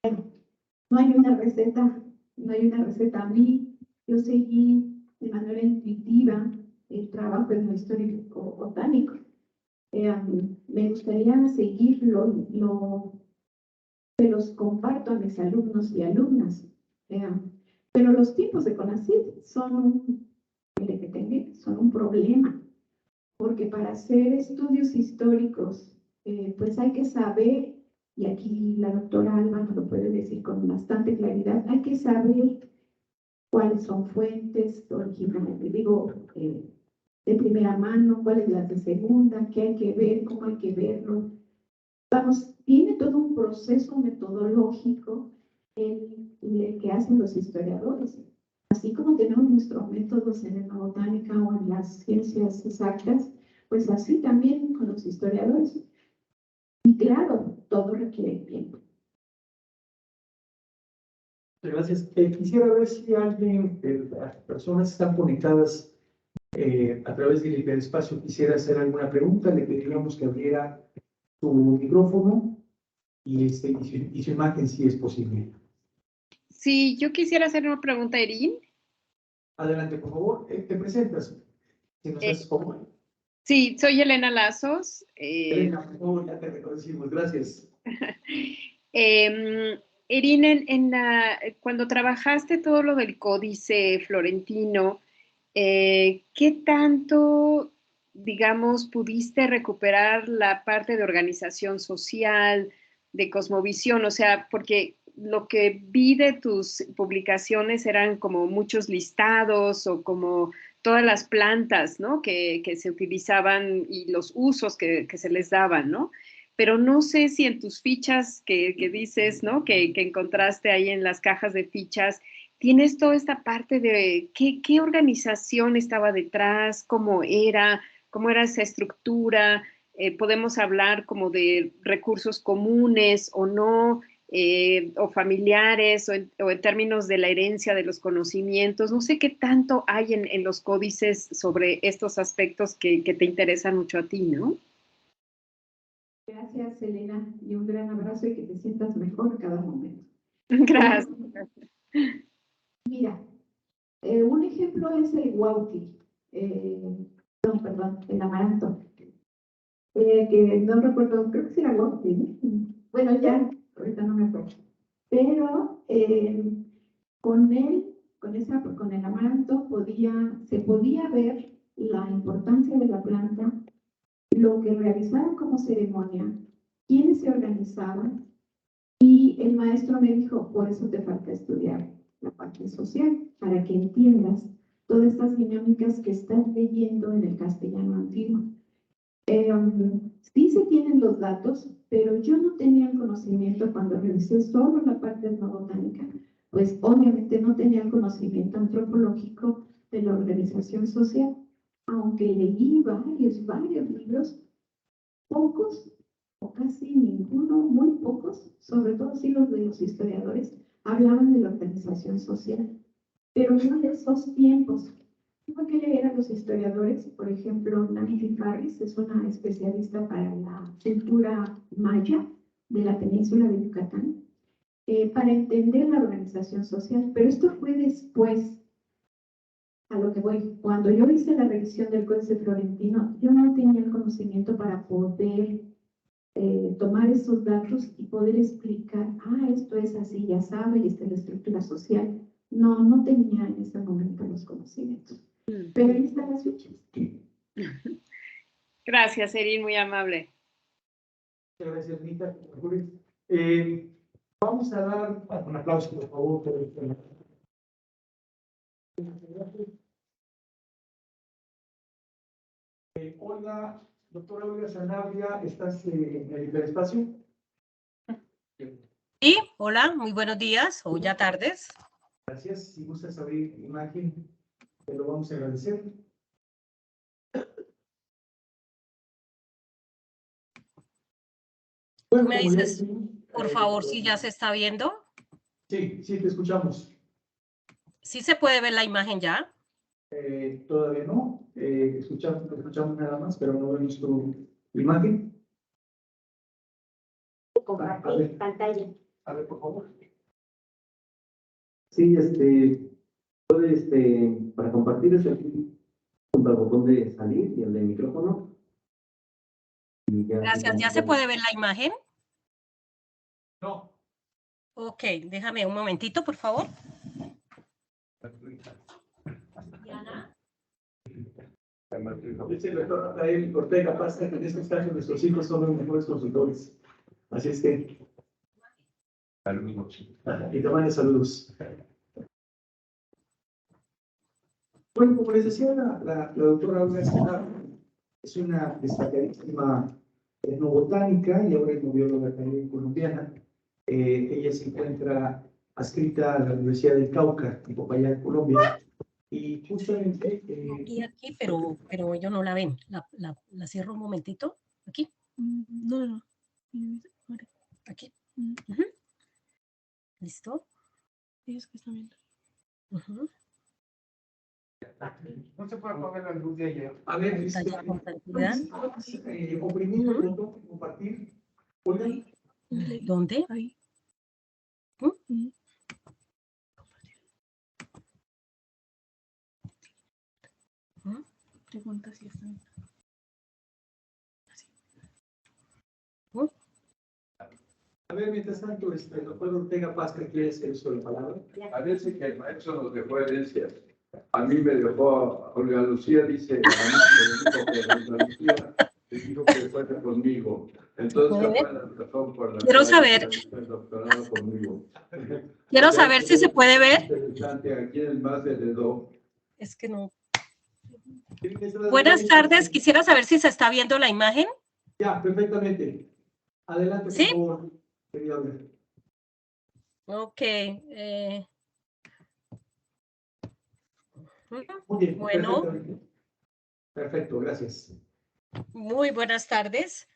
No hay una receta, no hay una receta. A mí, yo seguí de manera intuitiva el trabajo en lo histórico botánico. Me gustaría seguirlo, se los comparto a mis alumnos y alumnas. Pero los tipos de CONACYT son un problema, porque para hacer estudios históricos, pues hay que saber, y aquí la doctora Alba nos lo puede decir con bastante claridad, hay que saber cuáles son fuentes originales, de primera mano, cuáles las de segunda, qué hay que ver, cómo hay que verlo. Vamos, tiene todo un proceso metodológico el que hacen los historiadores. Así como tenemos nuestros métodos en la botánica o en las ciencias exactas, pues así también con los historiadores. Y claro, todo requiere tiempo. Gracias. Quisiera ver si alguien, las personas están conectadas a través del hiperespacio, quisiera hacer alguna pregunta. Le pediríamos que abriera su micrófono y su imagen, si es posible. Sí, yo quisiera hacer una pregunta a Erin. Adelante, por favor. Te presentas, si nos haces favor. Sí, soy Elena Lazos. Elena, por favor, ya te reconocimos. Gracias. Erin, cuando trabajaste todo lo del Códice Florentino, ¿qué tanto, digamos, pudiste recuperar la parte de organización social, de cosmovisión? O sea, porque lo que vi de tus publicaciones eran como muchos listados o como todas las plantas, ¿no? Que se utilizaban y los usos que se les daban, ¿no? Pero no sé si en tus fichas que dices, ¿no? Que encontraste ahí en las cajas de fichas, tienes toda esta parte de qué organización estaba detrás, cómo era esa estructura. Podemos hablar como de recursos comunes o no, o familiares, o en términos de la herencia de los conocimientos. No sé qué tanto hay en los códices sobre estos aspectos que te interesan mucho a ti, ¿no? Gracias, Elena, y un gran abrazo y que te sientas mejor cada momento. Gracias. Mira, un ejemplo es el Huauti, el amaranto, que no recuerdo, creo que sí era Huauti, ¿no? Bueno, ya, ahorita no me acuerdo. Pero con el amaranto se podía ver la importancia de la planta, lo que realizaban como ceremonia, quiénes se organizaban, y el maestro me dijo, por eso te falta estudiar la parte social, para que entiendas todas estas dinámicas que estás leyendo en el castellano antiguo. Sí se tienen los datos, pero yo no tenía el conocimiento cuando revisé solo la parte etnobotánica, pues obviamente no tenía el conocimiento antropológico de la organización social, aunque leí varios libros, pocos o casi ninguno, muy pocos, sobre todo sí los de los historiadores, hablaban de la organización social, pero no de esos tiempos. Tengo que leer a los historiadores, por ejemplo, Nancy Harris es una especialista para la cultura maya de la península de Yucatán, para entender la organización social, pero esto fue después. A lo que voy, cuando yo hice la revisión del Códice Florentino, yo no tenía el conocimiento para poder tomar esos datos y poder explicar, esto es así, ya sabe, y esta es la estructura social. No tenía en ese momento los conocimientos. Pero ahí están las fichas. Gracias, Erin, muy amable. Gracias, Rita. Vamos a dar un aplauso, por favor, por el tema. Olga, doctora Olga Sanabria, ¿estás en el hiperespacio? Sí, hola, muy buenos días o ya tardes. Gracias. Si gustas abrir imagen, te lo vamos a agradecer. Bueno, ¿Me dices, por favor, si ya se está viendo? Sí, te escuchamos. ¿Sí se puede ver la imagen ya? Todavía no. Escuchamos nada más, pero no vemos tu imagen. Compartir pantalla. A ver, por favor. Sí, para compartir es aquí junto al botón de salir y el de micrófono. Y ya, Gracias. ¿Ya se puede ver la imagen? No. Ok, déjame un momentito, por favor. Dice el doctor Rafael Ortega Pasta que en estos casos nuestros hijos son los mejores consultores. Así es que. Saludos. Y te mando saludos. Bueno, como les decía, la doctora Olga Escobar es una destacadísima etnobotánica y ahora es bióloga también colombiana. Ella se encuentra adscrita a la Universidad del Cauca, en Popayán, Colombia. Y justamente... Aquí, pero ellos no la ven. La cierro un momentito. Aquí. No. Aquí. ¿Listo? Ellos que están viendo. No se puede apagar la luz de ayer. A ver, oprimido el botón compartir. ¿Dónde? Ahí. Pregunta si están. A ver, mientras tanto, el doctor Ortega Pasta quiere hacer uso de la palabra. Parece que el maestro nos dejó herencias. A mí me dejó, Olga Lucía dice, a mí me dijo que Olga Lucía le dijo que fuera conmigo. Entonces, ¿cuál es la razón por la Quiero saber. el doctorado conmigo? Quiero saber si se puede ver. Interesante, aquí en el más de dedo. Es que no. Buenas tardes. Quisiera saber si se está viendo la imagen. Ya, perfectamente. Adelante, ¿Sí? por favor, querida Olga. Ok. Muy bien, Bueno. Perfecto, gracias. Muy buenas tardes.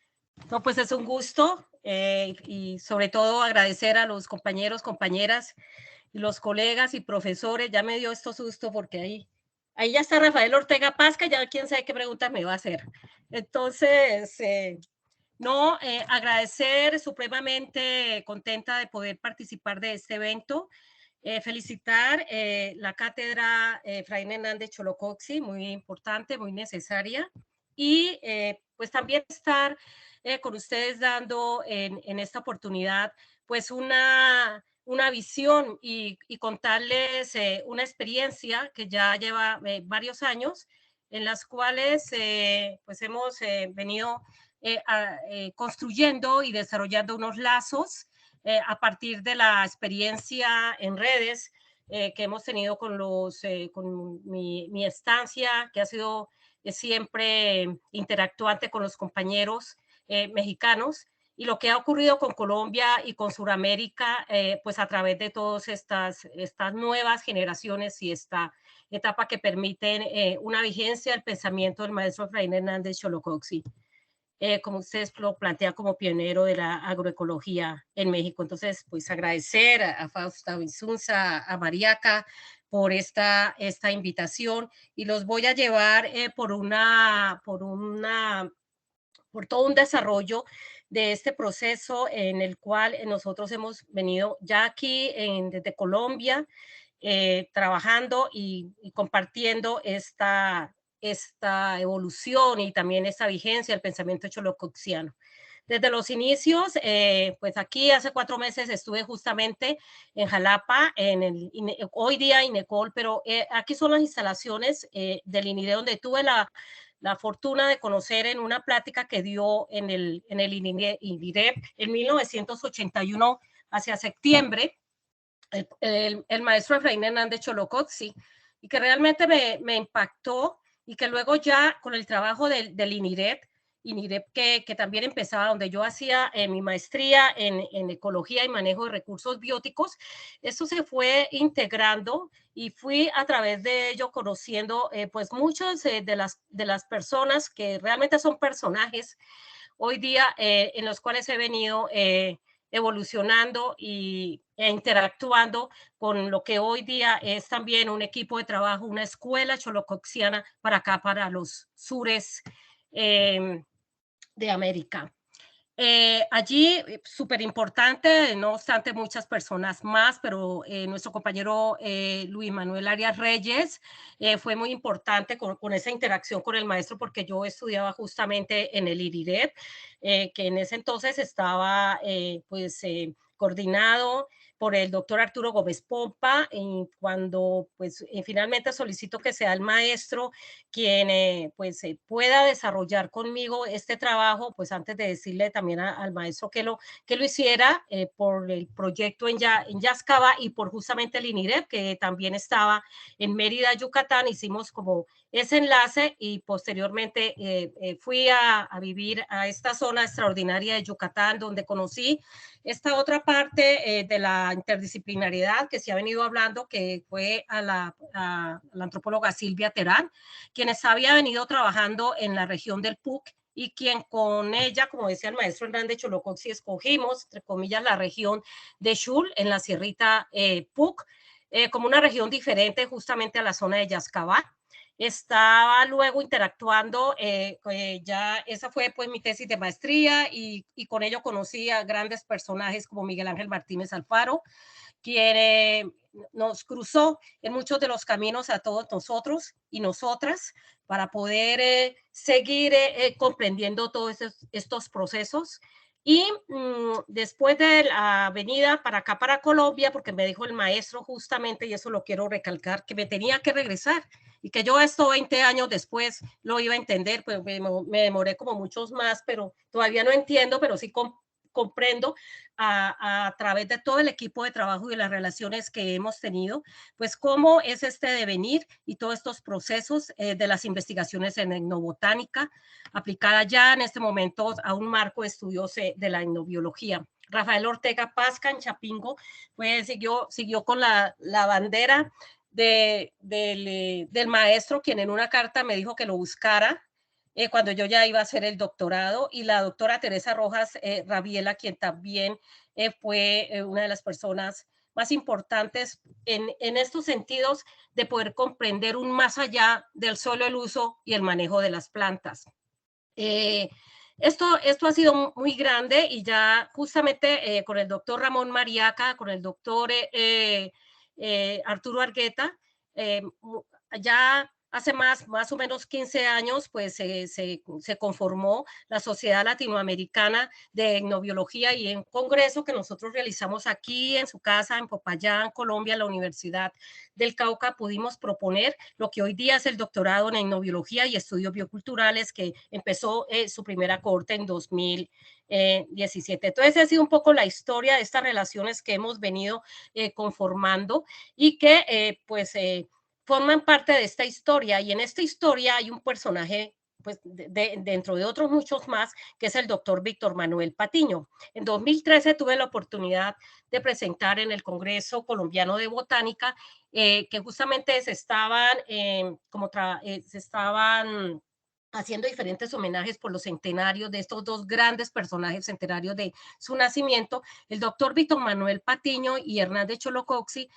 No, pues es un gusto y sobre todo agradecer a los compañeros, compañeras y los colegas y profesores. Ya me dio esto susto porque ahí ya está Rafael Ortega Pasca, ya quién sabe qué preguntas me va a hacer. Entonces, agradecer, supremamente contenta de poder participar de este evento. Felicitar la cátedra Efraín Hernández Cholocoxi, muy importante, muy necesaria. Y pues también estar con ustedes dando en esta oportunidad pues una visión y contarles una experiencia que ya lleva varios años en las cuales pues hemos venido construyendo y desarrollando unos lazos a partir de la experiencia en redes que hemos tenido con mi estancia, que ha sido siempre interactuante con los compañeros mexicanos, y lo que ha ocurrido con Colombia y con Sudamérica, pues a través de todas estas nuevas generaciones y esta etapa que permiten una vigencia del pensamiento del maestro Efraín Hernández Cholocoxi. Como ustedes lo plantean como pionero de la agroecología en México. Entonces, pues agradecer a Fausta Insunza, a Mariaca por esta invitación, y los voy a llevar por todo un desarrollo de este proceso en el cual nosotros hemos venido ya aquí desde Colombia trabajando y compartiendo esta evolución y también esta vigencia del pensamiento cholocoxiano. Desde los inicios, pues aquí hace 4 meses estuve justamente en Jalapa, hoy día INECOL, pero aquí son las instalaciones del INIDE, donde tuve la fortuna de conocer en una plática que dio en el INIDE en 1981, hacia septiembre, el maestro Efraín Hernández Cholocoxi, y que realmente me impactó, y que luego ya con el trabajo del INIREP que también empezaba donde yo hacía mi maestría en ecología y manejo de recursos bióticos, eso se fue integrando y fui a través de ello conociendo pues muchas de las personas que realmente son personajes hoy día en los cuales he venido evolucionando e interactuando con lo que hoy día es también un equipo de trabajo, una escuela cholocoxiana para acá, para los sures de América. Allí, súper importante, no obstante muchas personas más, pero nuestro compañero Luis Manuel Arias Reyes fue muy importante con esa interacción con el maestro, porque yo estudiaba justamente en el IRIREP, que en ese entonces estaba coordinado por el doctor Arturo Gómez Pompa, y cuando pues finalmente solicito que sea el maestro quien pueda desarrollar conmigo este trabajo, pues antes de decirle también al maestro que lo hiciera por el proyecto en Yascaba y por justamente el INIREP, que también estaba en Mérida, Yucatán, hicimos como ese enlace y posteriormente fui a vivir a esta zona extraordinaria de Yucatán, donde conocí esta otra parte de la interdisciplinariedad que se ha venido hablando, que fue a la antropóloga Silvia Terán, quienes había venido trabajando en la región del PUC y quien con ella, como decía el maestro Hernández Cholocoxi, escogimos, entre comillas, la región de Xul en la sierrita PUC, como una región diferente justamente a la zona de Yascabá. Estaba luego interactuando, ya esa fue pues mi tesis de maestría y con ello conocí a grandes personajes como Miguel Ángel Martínez Alfaro, quien nos cruzó en muchos de los caminos a todos nosotros y nosotras para poder seguir comprendiendo todos estos procesos. Y después de la venida para acá, para Colombia, porque me dijo el maestro justamente, y eso lo quiero recalcar, que me tenía que regresar y que yo esto 20 años después lo iba a entender, pues me demoré como muchos más, pero todavía no entiendo, pero sí comprendo a través de todo el equipo de trabajo y las relaciones que hemos tenido, pues cómo es este devenir y todos estos procesos de las investigaciones en etnobotánica aplicada ya en este momento a un marco de estudios de la etnobiología. Rafael Ortega Pasca en Chapingo pues siguió con la bandera del maestro, quien en una carta me dijo que lo buscara cuando yo ya iba a hacer el doctorado, y la doctora Teresa Rojas Rabiela, quien también fue una de las personas más importantes en estos sentidos de poder comprender un más allá del solo el uso y el manejo de las plantas. Esto ha sido muy grande y ya justamente con el doctor Ramón Mariaca, con el doctor Arturo Argueta, ya hace más o menos 15 años, pues se conformó la Sociedad Latinoamericana de Etnobiología, y en un congreso que nosotros realizamos aquí en su casa, en Popayán, Colombia, en la Universidad del Cauca, pudimos proponer lo que hoy día es el doctorado en etnobiología y estudios bioculturales, que empezó su primera cohorte en 2017. Entonces, ha sido un poco la historia de estas relaciones que hemos venido conformando y que, forman parte de esta historia, y en esta historia hay un personaje pues dentro de otros muchos más, que es el doctor Víctor Manuel Patiño. En 2013 tuve la oportunidad de presentar en el Congreso Colombiano de Botánica, que justamente se estaban haciendo diferentes homenajes por los centenarios de estos dos grandes personajes centenarios de su nacimiento. El doctor Víctor Manuel Patiño y Hernández Cholocoxi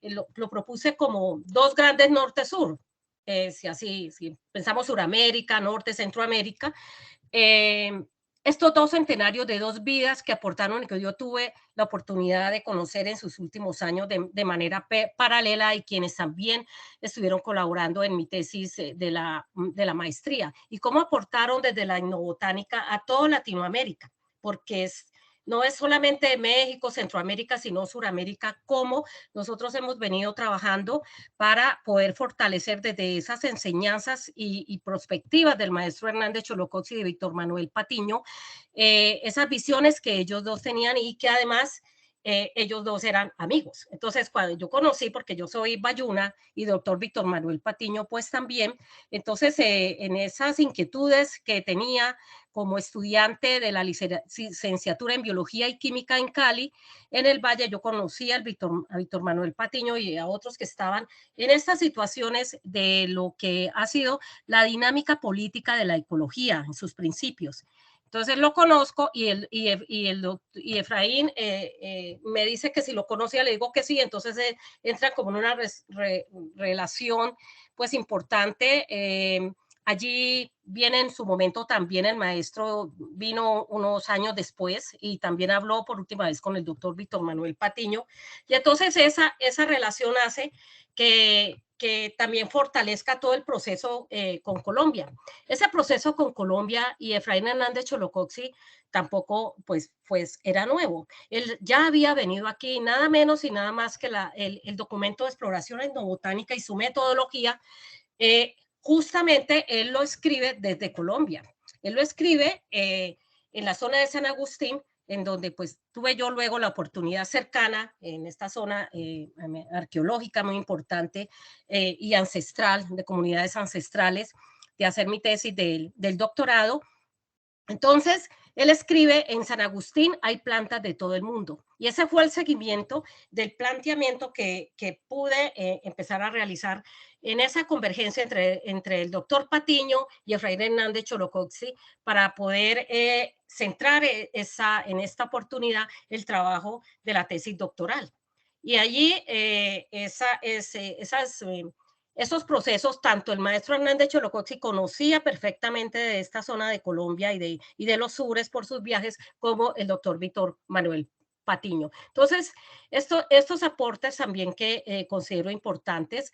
lo propuse como dos grandes norte-sur. Si pensamos Suramérica, Norte, Centroamérica, estos dos centenarios de dos vidas que aportaron y que yo tuve la oportunidad de conocer en sus últimos años de manera paralela, y quienes también estuvieron colaborando en mi tesis de la maestría, y cómo aportaron desde la etnobotánica a toda Latinoamérica, porque no es solamente México, Centroamérica, sino Suramérica, cómo nosotros hemos venido trabajando para poder fortalecer desde esas enseñanzas y perspectivas del maestro Hernández Cholocoxi y de Víctor Manuel Patiño, esas visiones que ellos dos tenían y que además ellos dos eran amigos. Entonces, cuando yo conocí, porque yo soy bayuna y doctor Víctor Manuel Patiño, pues también, entonces en esas inquietudes que tenía como estudiante de la licenciatura en Biología y Química en Cali, en el Valle, yo conocí a Víctor Manuel Patiño y a otros que estaban en estas situaciones de lo que ha sido la dinámica política de la ecología en sus principios. Entonces lo conozco y Efraín me dice que si lo conocía, le digo que sí, entonces entra como en una relación pues importante Allí viene en su momento también el maestro, vino unos años después y también habló por última vez con el doctor Víctor Manuel Patiño. Y entonces esa relación hace que también fortalezca todo el proceso con Colombia. Ese proceso con Colombia y Efraín Hernández Cholocoxi tampoco pues era nuevo. Él ya había venido aquí nada menos y nada más que el documento de exploración etnobotánica y su metodología. Justamente él lo escribe desde Colombia. Él lo escribe en la zona de San Agustín, en donde pues tuve yo luego la oportunidad cercana en esta zona arqueológica muy importante y ancestral, de comunidades ancestrales, de hacer mi tesis del doctorado. Entonces, él escribe, en San Agustín hay plantas de todo el mundo. Y ese fue el seguimiento del planteamiento que pude empezar a realizar en esa convergencia entre el doctor Patiño y Efraín Hernández Cholocoxi para poder centrar en esta oportunidad el trabajo de la tesis doctoral. Y allí esos procesos, tanto el maestro Hernández Cholocoxi conocía perfectamente de esta zona de Colombia y de los sures por sus viajes, como el doctor Víctor Manuel Patiño. Entonces, estos aportes también que considero importantes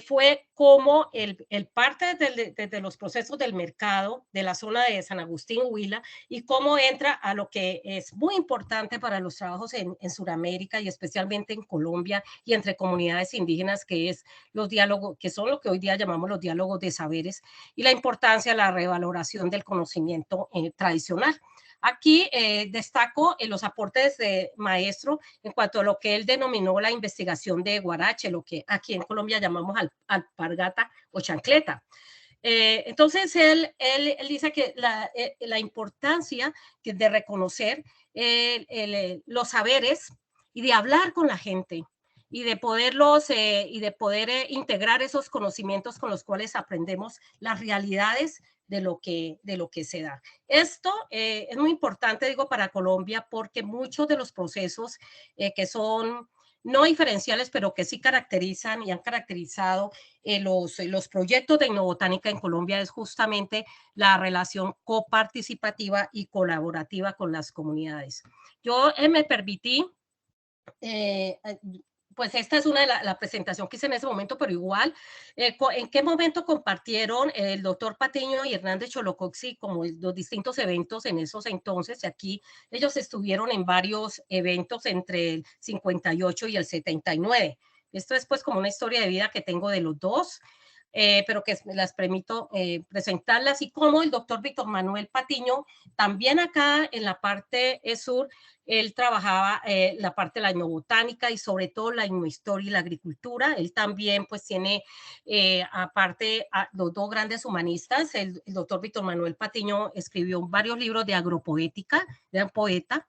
fue como el parte de los procesos del mercado de la zona de San Agustín, Huila, y cómo entra a lo que es muy importante para los trabajos en Sudamérica y especialmente en Colombia y entre comunidades indígenas, que es los diálogos, que son lo que hoy día llamamos los diálogos de saberes, y la importancia de la revaloración del conocimiento tradicional. Aquí destaco los aportes de maestro en cuanto a lo que él denominó la investigación de Guarache, lo que aquí en Colombia llamamos alpargata o chancleta. Entonces, él dice que la importancia de reconocer los saberes y de hablar con la gente y de poderlos y de poder integrar esos conocimientos con los cuales aprendemos las realidades de lo que se da. Esto es muy importante, digo, para Colombia, porque muchos de los procesos que son no diferenciales, pero que sí caracterizan y han caracterizado los proyectos de etnobotánica en Colombia es justamente la relación coparticipativa y colaborativa con las comunidades. Yo me permití pues esta es una de la presentación que hice en ese momento, pero igual, ¿en qué momento compartieron el doctor Patiño y Hernández Cholocoxi como los distintos eventos en esos entonces? Y aquí ellos estuvieron en varios eventos entre el 58 y el 79. Esto es pues como una historia de vida que tengo de los dos, pero que las permito presentarlas, y como el doctor Víctor Manuel Patiño, también acá en la parte sur, él trabajaba la parte de la etnobotánica y sobre todo la etnohistoria y la agricultura. Él también pues tiene aparte los dos grandes humanistas. El doctor Víctor Manuel Patiño escribió varios libros de agropoética, era un poeta.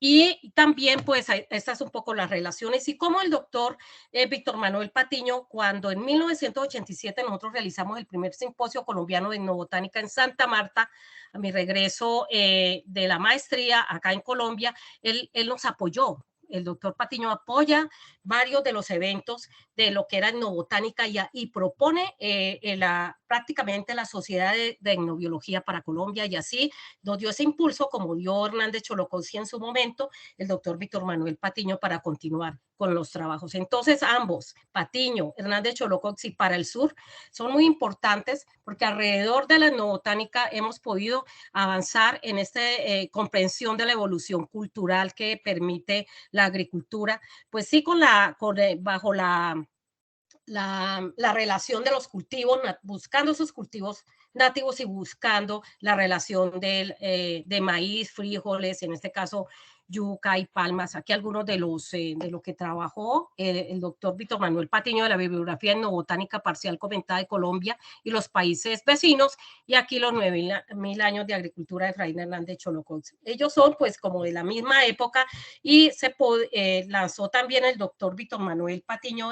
Y también, pues, estas son un poco las relaciones y cómo el doctor Víctor Manuel Patiño, cuando en 1987 nosotros realizamos el primer simposio colombiano de etnobotánica en Santa Marta, a mi regreso de la maestría acá en Colombia, él nos apoyó. El doctor Patiño apoya varios de los eventos de lo que era etnobotánica y propone prácticamente la Sociedad de Etnobiología para Colombia, y así nos dio ese impulso, como dio Hernández Cholocoxi en su momento, el doctor Víctor Manuel Patiño, para continuar con los trabajos. Entonces, ambos, Patiño, Hernández Cholocoxi, para el sur, son muy importantes porque alrededor de la etnobotánica hemos podido avanzar en esta comprensión de la evolución cultural que permite la agricultura, pues sí, bajo la relación de los cultivos, buscando esos cultivos nativos y buscando la relación de maíz, frijoles, en este caso yuca y palmas. Aquí algunos de lo que trabajó el doctor Víctor Manuel Patiño de la bibliografía etnobotánica parcial comentada de Colombia y los países vecinos, y aquí los 9.000 años de agricultura de Efraín Hernández Cholocoxi. Ellos son pues como de la misma época, y se lanzó también el doctor Víctor Manuel Patiño,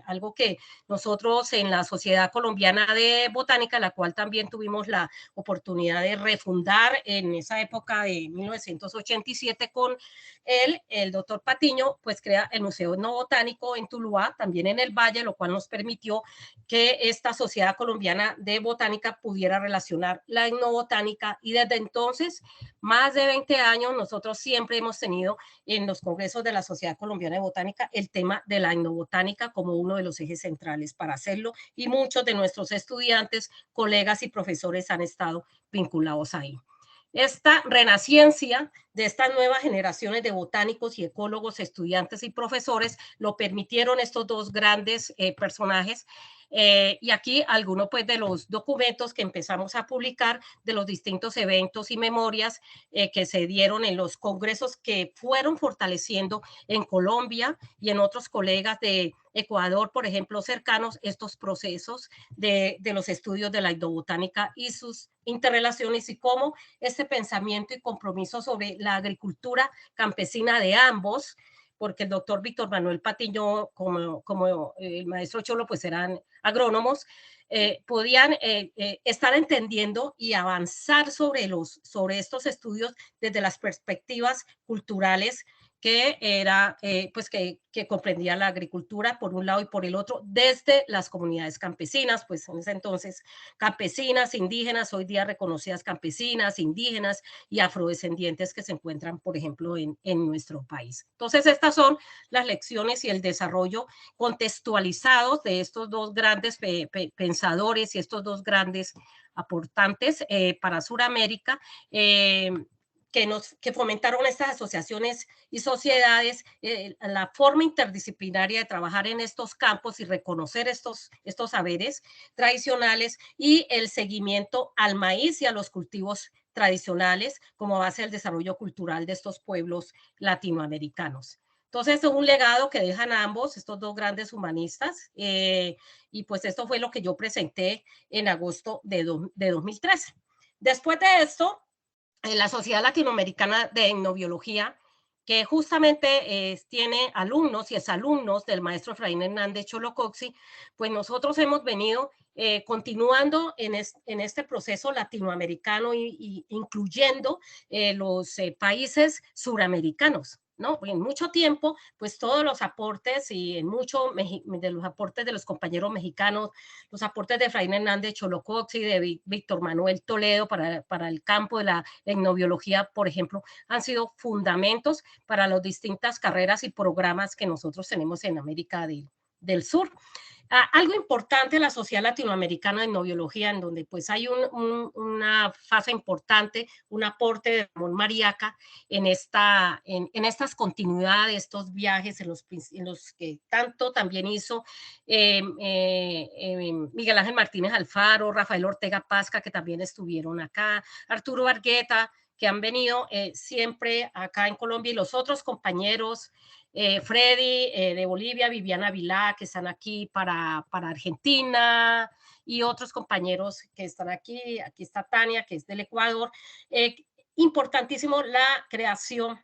algo que nosotros en la Sociedad Colombiana de Botánica, la cual también tuvimos la oportunidad de refundar en esa época de 1987 con con él, el doctor Patiño, pues crea el Museo Etnobotánico en Tuluá, también en el Valle, lo cual nos permitió que esta Sociedad Colombiana de Botánica pudiera relacionar la etnobotánica, y desde entonces, más de 20 años, nosotros siempre hemos tenido en los congresos de la Sociedad Colombiana de Botánica el tema de la etnobotánica como uno de los ejes centrales para hacerlo, y muchos de nuestros estudiantes, colegas y profesores han estado vinculados ahí. Esta renacencia de estas nuevas generaciones de botánicos y ecólogos, estudiantes y profesores, lo permitieron estos dos grandes personajes. Y aquí algunos pues de los documentos que empezamos a publicar de los distintos eventos y memorias que se dieron en los congresos que fueron fortaleciendo en Colombia y en otros colegas de Ecuador, por ejemplo, cercanos, estos procesos de los estudios de la etnobotánica y sus interrelaciones, y cómo este pensamiento y compromiso sobre la agricultura campesina de ambos, porque el doctor Víctor Manuel Patiño, como el maestro Cholo, pues eran agrónomos, podían estar entendiendo y avanzar sobre estos estudios desde las perspectivas culturales que era, pues que comprendía la agricultura por un lado y por el otro, desde las comunidades campesinas, pues en ese entonces campesinas, indígenas, hoy día reconocidas campesinas, indígenas y afrodescendientes que se encuentran, por ejemplo, en nuestro país. Entonces, estas son las lecciones y el desarrollo contextualizados de estos dos grandes pensadores y estos dos grandes aportantes para Sudamérica, que fomentaron estas asociaciones y sociedades, la forma interdisciplinaria de trabajar en estos campos y reconocer estos saberes tradicionales, y el seguimiento al maíz y a los cultivos tradicionales como base del desarrollo cultural de estos pueblos latinoamericanos. Entonces, es un legado que dejan ambos, estos dos grandes humanistas, y pues esto fue lo que yo presenté en agosto de 2013. Después de esto, la Sociedad Latinoamericana de Etnobiología, que justamente tiene alumnos y exalumnos del maestro Efraín Hernández Cholocoxi, pues nosotros hemos venido continuando en este proceso latinoamericano y incluyendo los países suramericanos, ¿no? En mucho tiempo, pues todos los aportes y en mucho de los aportes de los compañeros mexicanos, los aportes de Efraín Hernández Cholocoxi, de Víctor Manuel Toledo para el campo de la etnobiología, por ejemplo, han sido fundamentos para las distintas carreras y programas que nosotros tenemos en América del Sur. Algo importante en la Sociedad Latinoamericana de Etnobiología, en donde pues hay una fase importante, un aporte de Ramón Mariaca en estas continuidades, estos viajes en los que tanto también hizo Miguel Ángel Martínez Alfaro, Rafael Ortega Pasca, que también estuvieron acá, Arturo Bargueta, que han venido siempre acá en Colombia, y los otros compañeros, Freddy de Bolivia, Viviana Vilá, que están aquí para Argentina, y otros compañeros que están aquí está Tania, que es del Ecuador. Importantísimo la creación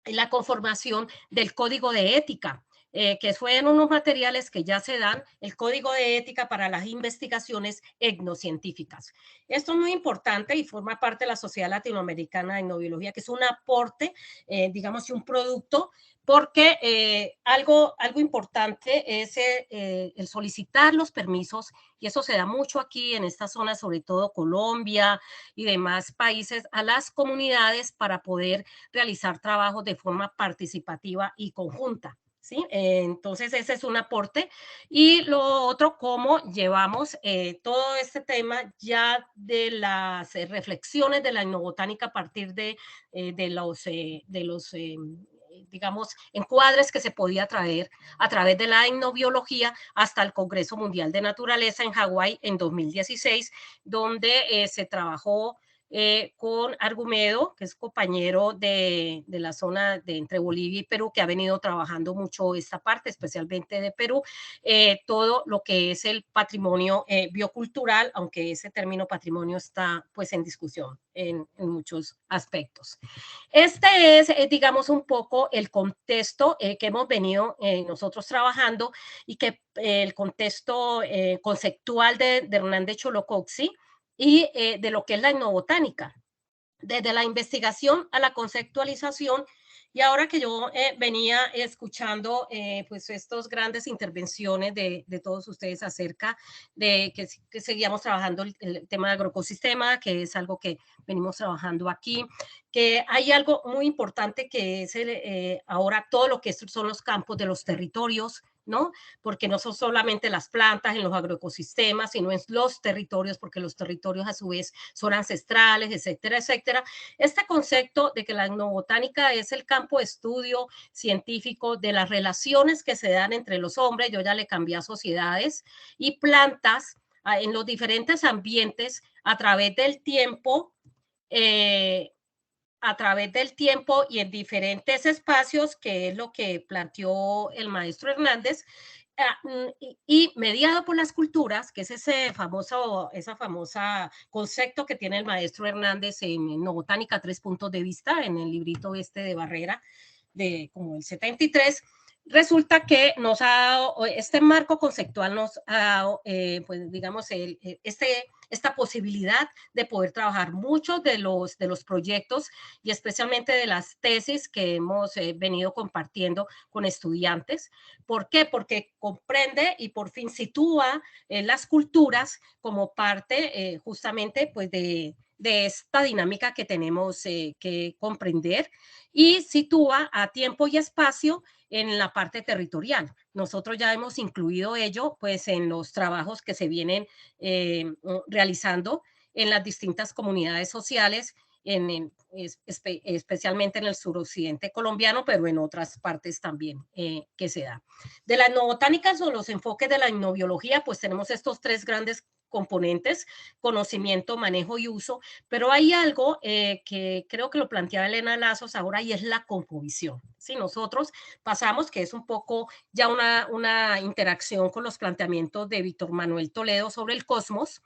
y la conformación del Código de Ética, que fue en unos materiales que ya se dan, el Código de Ética para las investigaciones etnocientíficas. Esto es muy importante y forma parte de la Sociedad Latinoamericana de Etnobiología, que es un aporte, digamos, y un producto, porque algo importante es el solicitar los permisos, y eso se da mucho aquí en esta zona, sobre todo Colombia y demás países, a las comunidades para poder realizar trabajos de forma participativa y conjunta. ¿Sí? Entonces ese es un aporte. Y lo otro, cómo llevamos todo este tema ya de las reflexiones de la etnobotánica a partir de los digamos, encuadres que se podía traer a través de la etnobiología hasta el Congreso Mundial de Naturaleza en Hawái en 2016, donde se trabajó con Argumedo, que es compañero de la zona de entre Bolivia y Perú, que ha venido trabajando mucho esta parte, especialmente de Perú, todo lo que es el patrimonio biocultural, aunque ese término patrimonio está pues en discusión en muchos aspectos. Este es, digamos, un poco el contexto que hemos venido nosotros trabajando, y que el contexto conceptual de Hernández Cholocoxi, y de lo que es la etnobotánica, desde la investigación a la conceptualización Y ahora que yo venía escuchando pues estas grandes intervenciones de todos ustedes acerca de que seguíamos trabajando el tema de agroecosistema, que es algo que venimos trabajando aquí, que hay algo muy importante que es ahora todo lo que son los campos de los territorios, ¿no? Porque no son solamente las plantas en los agroecosistemas, sino en los territorios, porque los territorios a su vez son ancestrales, etcétera, etcétera. Este concepto de que la etnobotánica es el campo de estudio científico de las relaciones que se dan entre los hombres, yo ya le cambié a sociedades, y plantas en los diferentes ambientes a través del tiempo, y en diferentes espacios, que es lo que planteó el maestro Hernández, y mediado por las culturas, que es ese famoso concepto que tiene el maestro Hernández en Etnobotánica, 3 puntos de vista, en el librito este de Barrera, de como el 73, resulta que nos ha dado, este marco conceptual nos ha dado, pues digamos, esta posibilidad de poder trabajar muchos de los proyectos y especialmente de las tesis que hemos venido compartiendo con estudiantes. ¿Por qué? Porque comprende y por fin sitúa las culturas como parte justamente pues de esta dinámica que tenemos que comprender, y sitúa a tiempo y espacio en la parte territorial. Nosotros ya hemos incluido ello pues en los trabajos que se vienen realizando en las distintas comunidades sociales, especialmente en el suroccidente colombiano, pero en otras partes también que se da. De la etnobotánica o los enfoques de la etnobiología, pues tenemos estos 3 grandes componentes: conocimiento, manejo y uso, pero hay algo que creo que lo planteaba Elena Lazos ahora, y es la cosmovisión. Si nosotros pasamos, que es un poco ya una interacción con los planteamientos de Víctor Manuel Toledo sobre el cosmos,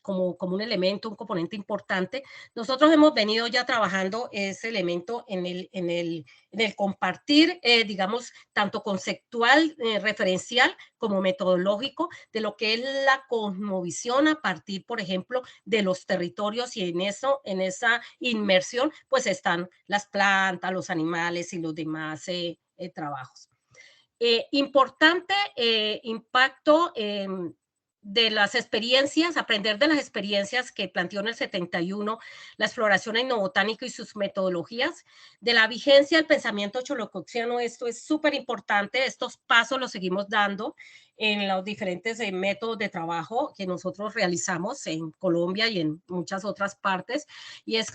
como un elemento, un componente importante. Nosotros hemos venido ya trabajando ese elemento en el compartir, digamos, tanto conceptual, referencial, como metodológico, de lo que es la cosmovisión a partir, por ejemplo, de los territorios, y en esa inmersión, pues están las plantas, los animales y los demás trabajos. Importante impacto de las experiencias, aprender de las experiencias que planteó en el 71 la exploración etnobotánica y sus metodologías, de la vigencia del pensamiento cholocoxiano. Esto es súper importante, estos pasos los seguimos dando en los diferentes métodos de trabajo que nosotros realizamos en Colombia y en muchas otras partes, y es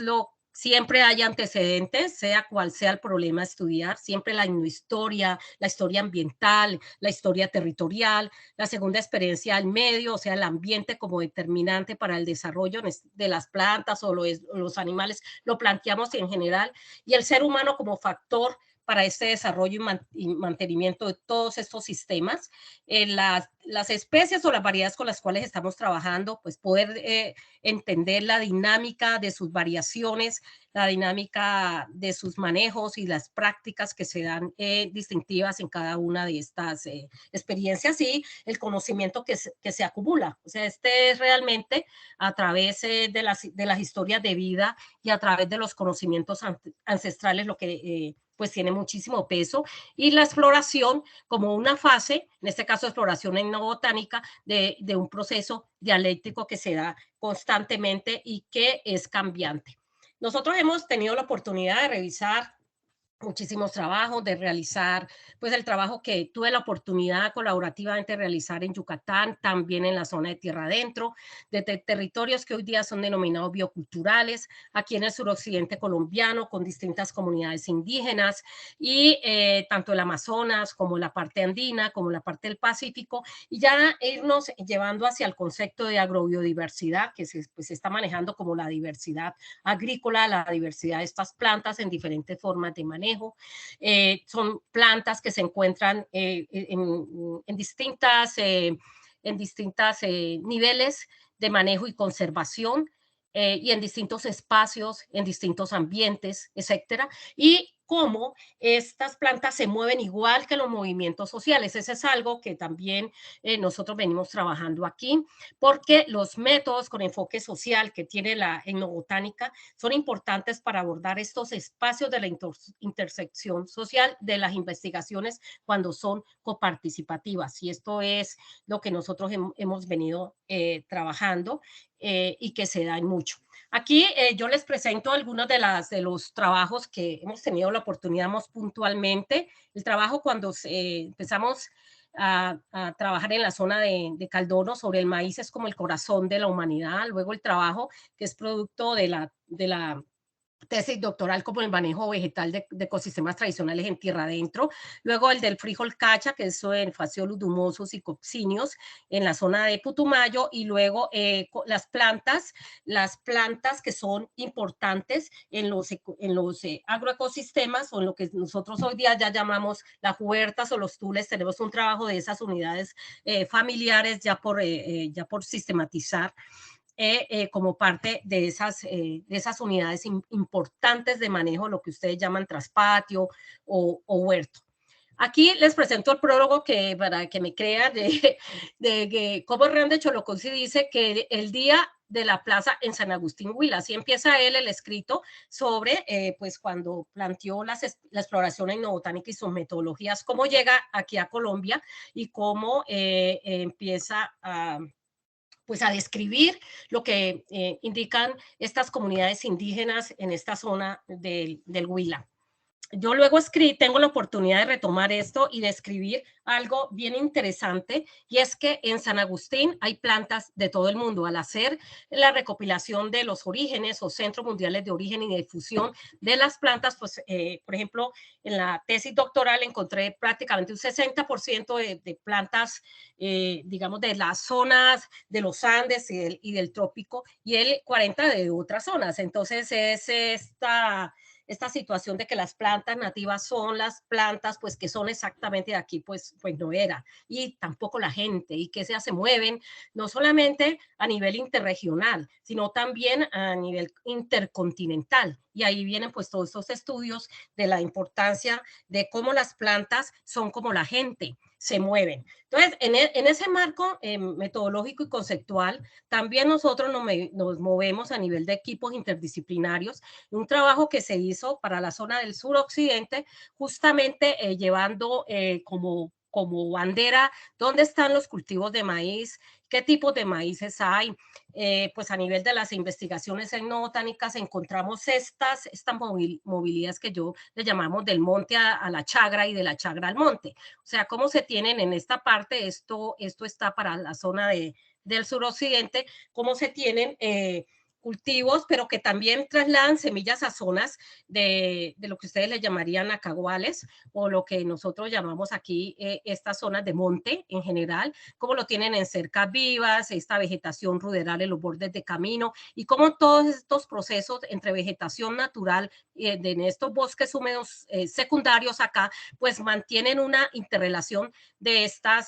siempre hay antecedentes, sea cual sea el problema a estudiar, siempre la historia, la historia ambiental, la historia territorial, la segunda experiencia al medio, o sea, el ambiente como determinante para el desarrollo de las plantas o los animales, lo planteamos en general, y el ser humano como factor para este desarrollo y mantenimiento de todos estos sistemas. Las especies o las variedades con las cuales estamos trabajando, pues poder entender la dinámica de sus variaciones, la dinámica de sus manejos y las prácticas que se dan distintivas en cada una de estas experiencias, y el conocimiento que se acumula. O sea, este es realmente a través de las historias de vida y a través de los conocimientos ancestrales lo que pues tiene muchísimo peso, y la exploración como una fase, en este caso exploración etnobotánica, de un proceso dialéctico que se da constantemente y que es cambiante. Nosotros hemos tenido la oportunidad de revisar muchísimos trabajos, de realizar pues el trabajo que tuve la oportunidad colaborativamente de realizar en Yucatán, también en la zona de Tierra Adentro, de territorios que hoy día son denominados bioculturales, aquí en el suroccidente colombiano, con distintas comunidades indígenas, y tanto el Amazonas como la parte andina, como la parte del Pacífico, y ya irnos llevando hacia el concepto de agrobiodiversidad, que se está manejando como la diversidad agrícola, la diversidad de estas plantas en diferentes formas de manejo. Son plantas que se encuentran en distintas niveles de manejo y conservación, y en distintos espacios, en distintos ambientes, etcétera, y cómo estas plantas se mueven igual que los movimientos sociales. Ese es algo que también nosotros venimos trabajando aquí, porque los métodos con enfoque social que tiene la etnobotánica son importantes para abordar estos espacios de la intersección social de las investigaciones cuando son coparticipativas. Y esto es lo que nosotros hemos venido trabajando y que se da en mucho. Aquí yo les presento algunos de los trabajos que hemos tenido la oportunidad más puntualmente. El trabajo cuando empezamos a trabajar en la zona de Caldono sobre el maíz es como el corazón de la humanidad. Luego el trabajo que es producto de la tesis doctoral como el manejo vegetal de ecosistemas tradicionales en tierra adentro. Luego el del frijol cacha, que es en Phaseolus dumosus y coccinius en la zona de Putumayo. Y luego las plantas que son importantes en los agroecosistemas, o en lo que nosotros hoy día ya llamamos las huertas o los tules. Tenemos un trabajo de esas unidades familiares ya por sistematizar. Como parte de esas unidades importantes de manejo, lo que ustedes llaman traspatio o huerto. Aquí les presento el prólogo que, para que me crean de cómo Hernán de Choloconsi dice que el día de la plaza en San Agustín Huila. Así empieza él el escrito sobre, pues cuando planteó la exploración etnobotánica y sus metodologías, cómo llega aquí a Colombia y cómo empieza a describir lo que indican estas comunidades indígenas en esta zona del Huila. Yo luego tengo la oportunidad de retomar esto y de escribir algo bien interesante, y es que en San Agustín hay plantas de todo el mundo. Al hacer la recopilación de los orígenes o centros mundiales de origen y de difusión de las plantas, pues, por ejemplo, en la tesis doctoral encontré prácticamente un 60% de plantas, digamos, de las zonas de los Andes y del trópico, y el 40% de otras zonas. Entonces, es esta situación de que las plantas nativas son las plantas, pues, que son exactamente de aquí, pues no era, y tampoco la gente, y que se mueven no solamente a nivel interregional, sino también a nivel intercontinental. Y ahí vienen pues todos estos estudios de la importancia de cómo las plantas son como la gente, se mueven. Entonces, en ese marco metodológico y conceptual, también nosotros nos movemos a nivel de equipos interdisciplinarios, un trabajo que se hizo para la zona del suroccidente, justamente llevando como bandera dónde están los cultivos de maíz, qué tipos de maíces hay. Pues a nivel de las investigaciones etnobotánicas encontramos estas movilidades que yo le llamamos del monte a la chagra y de la chagra al monte. O sea, cómo se tienen en esta parte, esto está para la zona del suroccidente, cómo se tienen cultivos, pero que también trasladan semillas a zonas de lo que ustedes le llamarían acaguales, o lo que nosotros llamamos aquí estas zonas de monte en general, como lo tienen en cercas vivas, esta vegetación ruderal en los bordes de camino, y como todos estos procesos entre vegetación natural en estos bosques húmedos secundarios acá, pues mantienen una interrelación de estas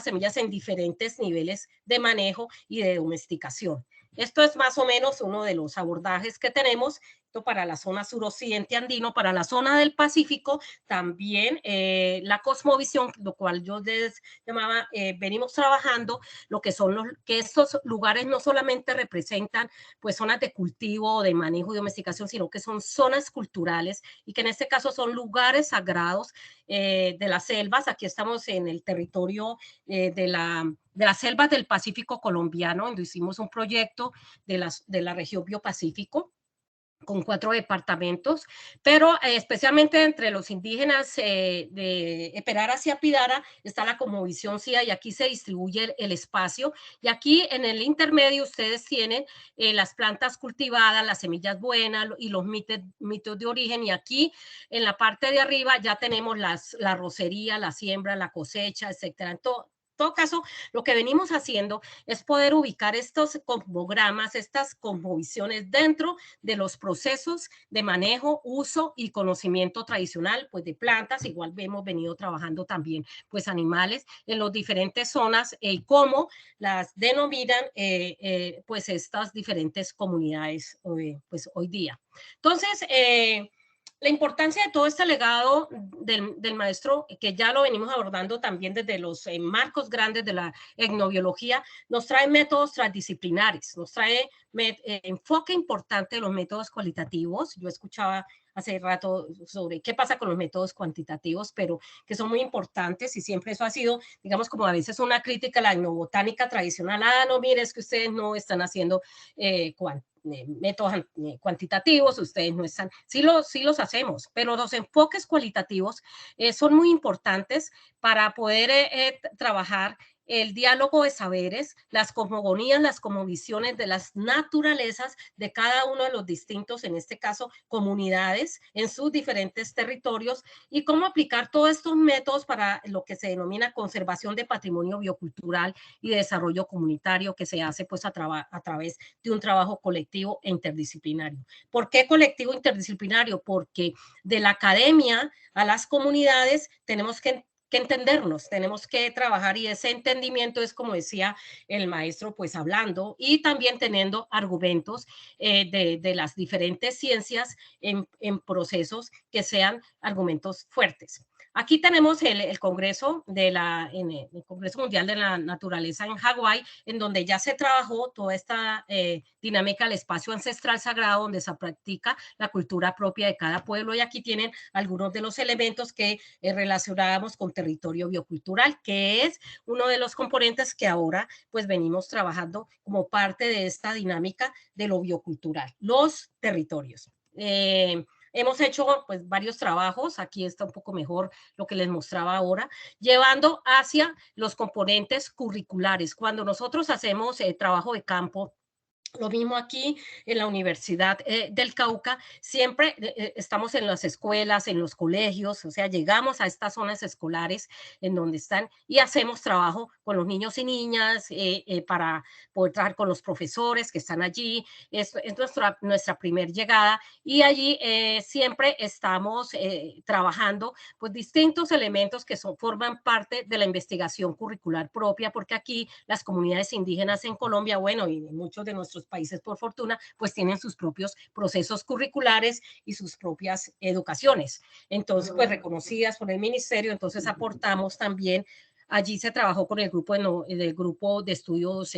semillas en diferentes niveles de manejo y de domesticación. Esto es más o menos uno de los abordajes que tenemos para la zona suroccidente andino. Para la zona del Pacífico también la cosmovisión, lo cual yo les llamaba, venimos trabajando lo que son que estos lugares no solamente representan pues zonas de cultivo, de manejo y domesticación, sino que son zonas culturales, y que en este caso son lugares sagrados de las selvas. Aquí estamos en el territorio de las selvas del Pacífico colombiano, donde hicimos un proyecto de la región Biopacífico con 4 departamentos, pero especialmente entre los indígenas de Eperara hacia Pidara está la cosmovisión Sia, y aquí se distribuye el espacio, y aquí en el intermedio ustedes tienen las plantas cultivadas, las semillas buenas y los mitos de origen, y aquí en la parte de arriba ya tenemos la rocería, la siembra, la cosecha, etcétera. En todo caso, lo que venimos haciendo es poder ubicar estos cosmogramas, estas cosmovisiones dentro de los procesos de manejo, uso y conocimiento tradicional, pues de plantas. Igual hemos venido trabajando también pues animales en las diferentes zonas y cómo las denominan pues estas diferentes comunidades pues hoy día. Entonces, La importancia de todo este legado del maestro, que ya lo venimos abordando también desde los marcos grandes de la etnobiología, nos trae métodos transdisciplinares, nos trae enfoque importante de los métodos cualitativos. Yo escuchaba hace rato sobre qué pasa con los métodos cuantitativos, pero que son muy importantes y siempre eso ha sido, digamos, como a veces una crítica a la etnobotánica tradicional. No, mire, es que ustedes no están haciendo métodos cuantitativos, ustedes no están, sí los hacemos, pero los enfoques cualitativos son muy importantes para poder trabajar el diálogo de saberes, las cosmogonías, las cosmovisiones de las naturalezas de cada uno de los distintos, en este caso, comunidades en sus diferentes territorios, y cómo aplicar todos estos métodos para lo que se denomina conservación de patrimonio biocultural y de desarrollo comunitario, que se hace pues a través de un trabajo colectivo e interdisciplinario. ¿Por qué colectivo interdisciplinario? Porque de la academia a las comunidades tenemos que entendernos, tenemos que trabajar, y ese entendimiento es, como decía el maestro, pues hablando y también teniendo argumentos de las diferentes ciencias en procesos que sean argumentos fuertes. Aquí tenemos el Congreso el Congreso Mundial de la Naturaleza en Hawái, en donde ya se trabajó toda esta dinámica del espacio ancestral sagrado, donde se practica la cultura propia de cada pueblo, y aquí tienen algunos de los elementos que relacionábamos con territorio biocultural, que es uno de los componentes que ahora pues venimos trabajando como parte de esta dinámica de lo biocultural, los territorios. Hemos hecho pues varios trabajos, aquí está un poco mejor lo que les mostraba ahora, llevando hacia los componentes curriculares. Cuando nosotros hacemos trabajo de campo, lo mismo aquí en la Universidad del Cauca, siempre estamos en las escuelas, en los colegios, o sea, llegamos a estas zonas escolares en donde están y hacemos trabajo con los niños y niñas para poder trabajar con los profesores que están allí. Es nuestra primer llegada, y allí siempre estamos trabajando pues distintos elementos que forman parte de la investigación curricular propia, porque aquí las comunidades indígenas en Colombia, bueno, y muchos de nuestros países, por fortuna, pues tienen sus propios procesos curriculares y sus propias educaciones. Entonces, pues reconocidas por el ministerio, entonces aportamos también, allí se trabajó con el grupo de estudios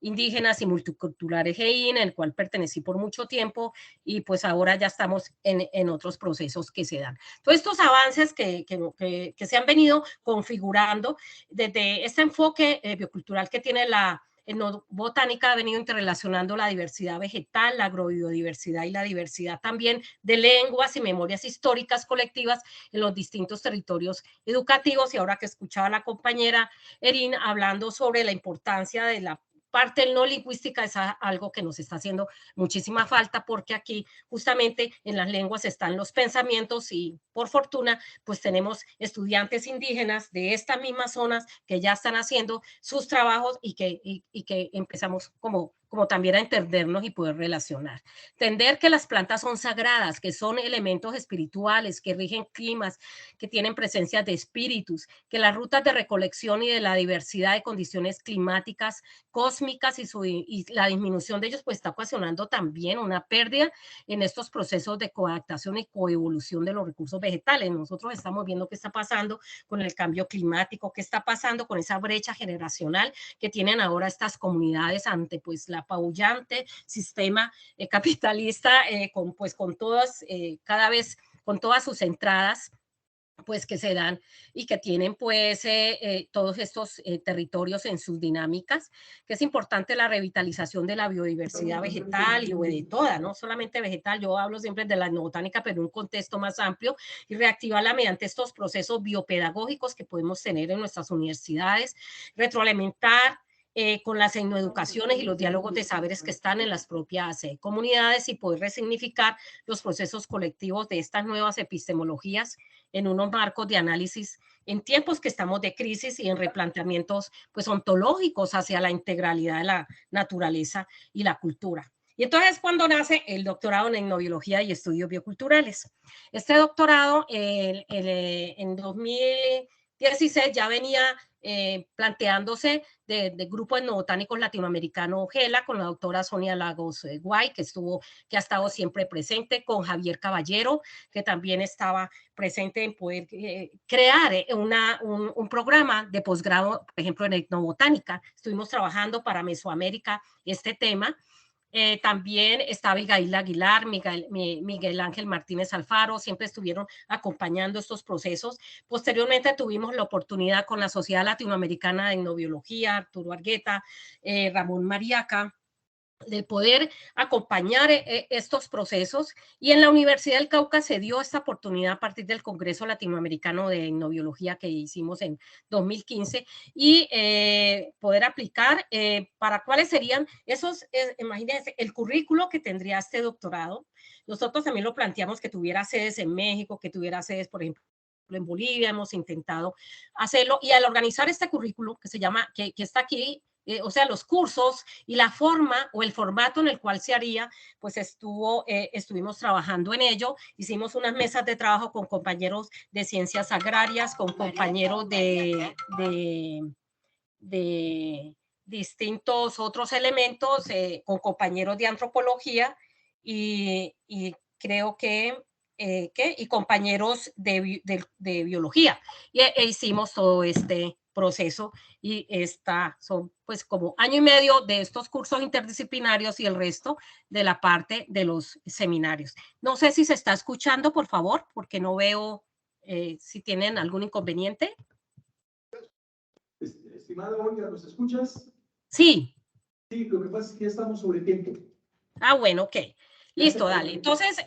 indígenas y multiculturales GEIN, en el cual pertenecí por mucho tiempo, y pues ahora ya estamos en otros procesos que se dan. Todos estos avances que se han venido configurando desde este enfoque biocultural que tiene la etnobotánica, ha venido interrelacionando la diversidad vegetal, la agrobiodiversidad y la diversidad también de lenguas y memorias históricas colectivas en los distintos territorios educativos. Y ahora que escuchaba a la compañera Erin hablando sobre la importancia de la parte no lingüística, es algo que nos está haciendo muchísima falta, porque aquí justamente en las lenguas están los pensamientos, y por fortuna pues tenemos estudiantes indígenas de estas mismas zonas que ya están haciendo sus trabajos y que empezamos como también a entendernos y poder relacionar. Entender que las plantas son sagradas, que son elementos espirituales, que rigen climas, que tienen presencia de espíritus, que las rutas de recolección y de la diversidad de condiciones climáticas, cósmicas y la disminución de ellos pues está ocasionando también una pérdida en estos procesos de coadaptación y coevolución de los recursos vegetales. Nosotros estamos viendo qué está pasando con el cambio climático, qué está pasando con esa brecha generacional que tienen ahora estas comunidades ante pues la apabullante sistema capitalista, con todas, cada vez con todas sus entradas pues que se dan y que tienen pues todos estos territorios en sus dinámicas, que es importante la revitalización de la biodiversidad vegetal y de toda, no solamente vegetal, yo hablo siempre de la etnobotánica, pero en un contexto más amplio, y reactivarla mediante estos procesos biopedagógicos que podemos tener en nuestras universidades, retroalimentar con las etnoeducaciones y los diálogos de saberes que están en las propias comunidades, y poder resignificar los procesos colectivos de estas nuevas epistemologías en unos marcos de análisis en tiempos que estamos de crisis y en replanteamientos pues ontológicos hacia la integralidad de la naturaleza y la cultura. Y entonces cuando nace el doctorado en etnobiología y estudios bioculturales. Este doctorado en 2016 ya venía planteándose de Grupo Etnobotánicos Latinoamericano GELA, con la doctora Sonia Lagos Guay, que ha estado siempre presente, con Javier Caballero, que también estaba presente en poder crear un programa de posgrado, por ejemplo, en etnobotánica. Estuvimos trabajando para Mesoamérica este tema. También está Abigail Aguilar, Miguel Ángel Martínez Alfaro, siempre estuvieron acompañando estos procesos. Posteriormente tuvimos la oportunidad con la Sociedad Latinoamericana de Etnobiología, Arturo Argueta, Ramón Mariaca, de poder acompañar estos procesos, y en la Universidad del Cauca se dio esta oportunidad a partir del Congreso Latinoamericano de Etnobiología que hicimos en 2015, y poder aplicar para cuáles serían esos, imagínense, el currículo que tendría este doctorado. Nosotros también lo planteamos que tuviera sedes en México, que tuviera sedes, por ejemplo, en Bolivia, hemos intentado hacerlo, y al organizar este currículo que se llama, que está aquí, o sea, los cursos y la forma o el formato en el cual se haría, pues estuvimos trabajando en ello. Hicimos unas mesas de trabajo con compañeros de ciencias agrarias, con compañeros de distintos otros elementos, con compañeros de antropología y creo que y compañeros de biología. Y hicimos todo este proceso, y son pues como año y medio de estos cursos interdisciplinarios y el resto de la parte de los seminarios. No sé si se está escuchando, por favor, porque no veo si tienen algún inconveniente. Estimada Olga, ¿nos escuchas? Sí. Sí, lo que pasa es que ya estamos sobre tiempo. Ah, bueno, ok. Listo, dale. Entonces,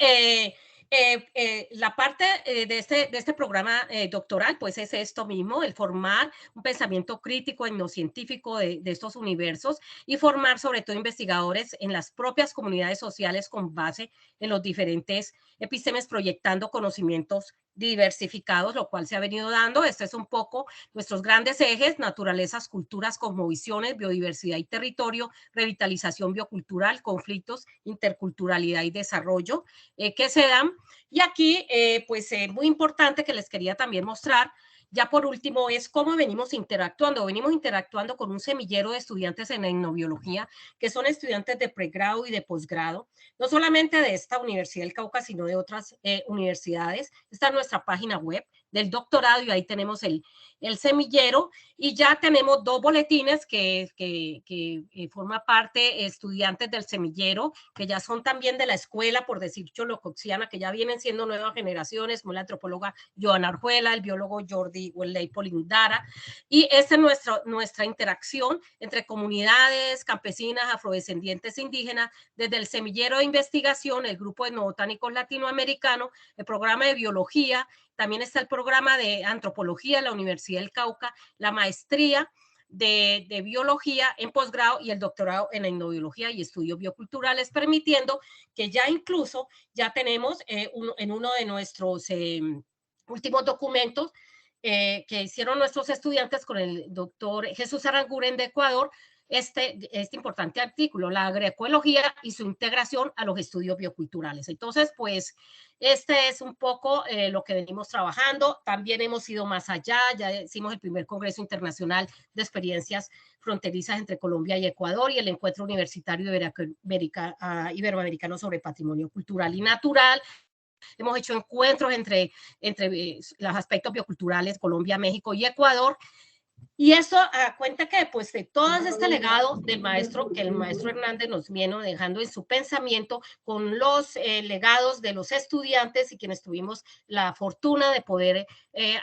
la parte de este programa doctoral, pues es esto mismo, el formar un pensamiento crítico etnocientífico de estos universos, y formar sobre todo investigadores en las propias comunidades sociales con base en los diferentes epistemes, proyectando conocimientos diversificados, lo cual se ha venido dando. Este es un poco nuestros grandes ejes: naturalezas, culturas, cosmovisiones, biodiversidad y territorio, revitalización biocultural, conflictos, interculturalidad y desarrollo, que se dan. Y aquí, pues muy importante que les quería también mostrar, ya por último, es cómo venimos interactuando. Venimos interactuando con un semillero de estudiantes en etnobiología, que son estudiantes de pregrado y de posgrado, no solamente de esta Universidad del Cauca, sino de otras universidades. Esta es nuestra página web del doctorado, y ahí tenemos el semillero, y ya tenemos 2 boletines que forma parte estudiantes del semillero, que ya son también de la escuela, por decir cholocoxiana, que ya vienen siendo nuevas generaciones, como la antropóloga Joana Arjuela, el biólogo Jordi Welley Polindara, y esta es nuestra interacción entre comunidades campesinas, afrodescendientes, indígenas, desde el semillero de investigación, el Grupo Etnobotánicos Latinoamericano, el programa de biología. También está el programa de antropología de la Universidad del Cauca, la maestría de biología en posgrado y el doctorado en etnobiología y estudios bioculturales, permitiendo que ya incluso ya tenemos en uno de nuestros últimos documentos que hicieron nuestros estudiantes con el doctor Jesús Aranguren de Ecuador, este importante artículo, la agroecología y su integración a los estudios bioculturales. Entonces, pues, este es un poco lo que venimos trabajando. También hemos ido más allá, ya hicimos el primer Congreso Internacional de Experiencias Fronterizas entre Colombia y Ecuador, y el Encuentro Universitario Iberoamericano sobre Patrimonio Cultural y Natural. Hemos hecho encuentros entre los aspectos bioculturales Colombia, México y Ecuador. Y eso cuenta que pues de todo este legado del maestro, que el maestro Hernández nos viene dejando en su pensamiento, con los legados de los estudiantes y quienes tuvimos la fortuna de poder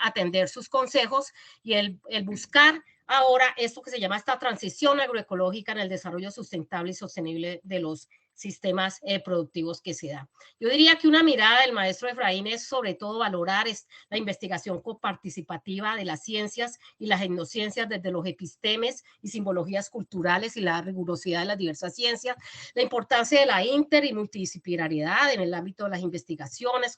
atender sus consejos, y el buscar ahora esto que se llama esta transición agroecológica en el desarrollo sustentable y sostenible de los sistemas productivos que se dan. Yo diría que una mirada del maestro Efraín es sobre todo valorar la investigación coparticipativa de las ciencias y las etnociencias desde los epistemes y simbologías culturales y la rigurosidad de las diversas ciencias, la importancia de la inter y multidisciplinariedad en el ámbito de las investigaciones,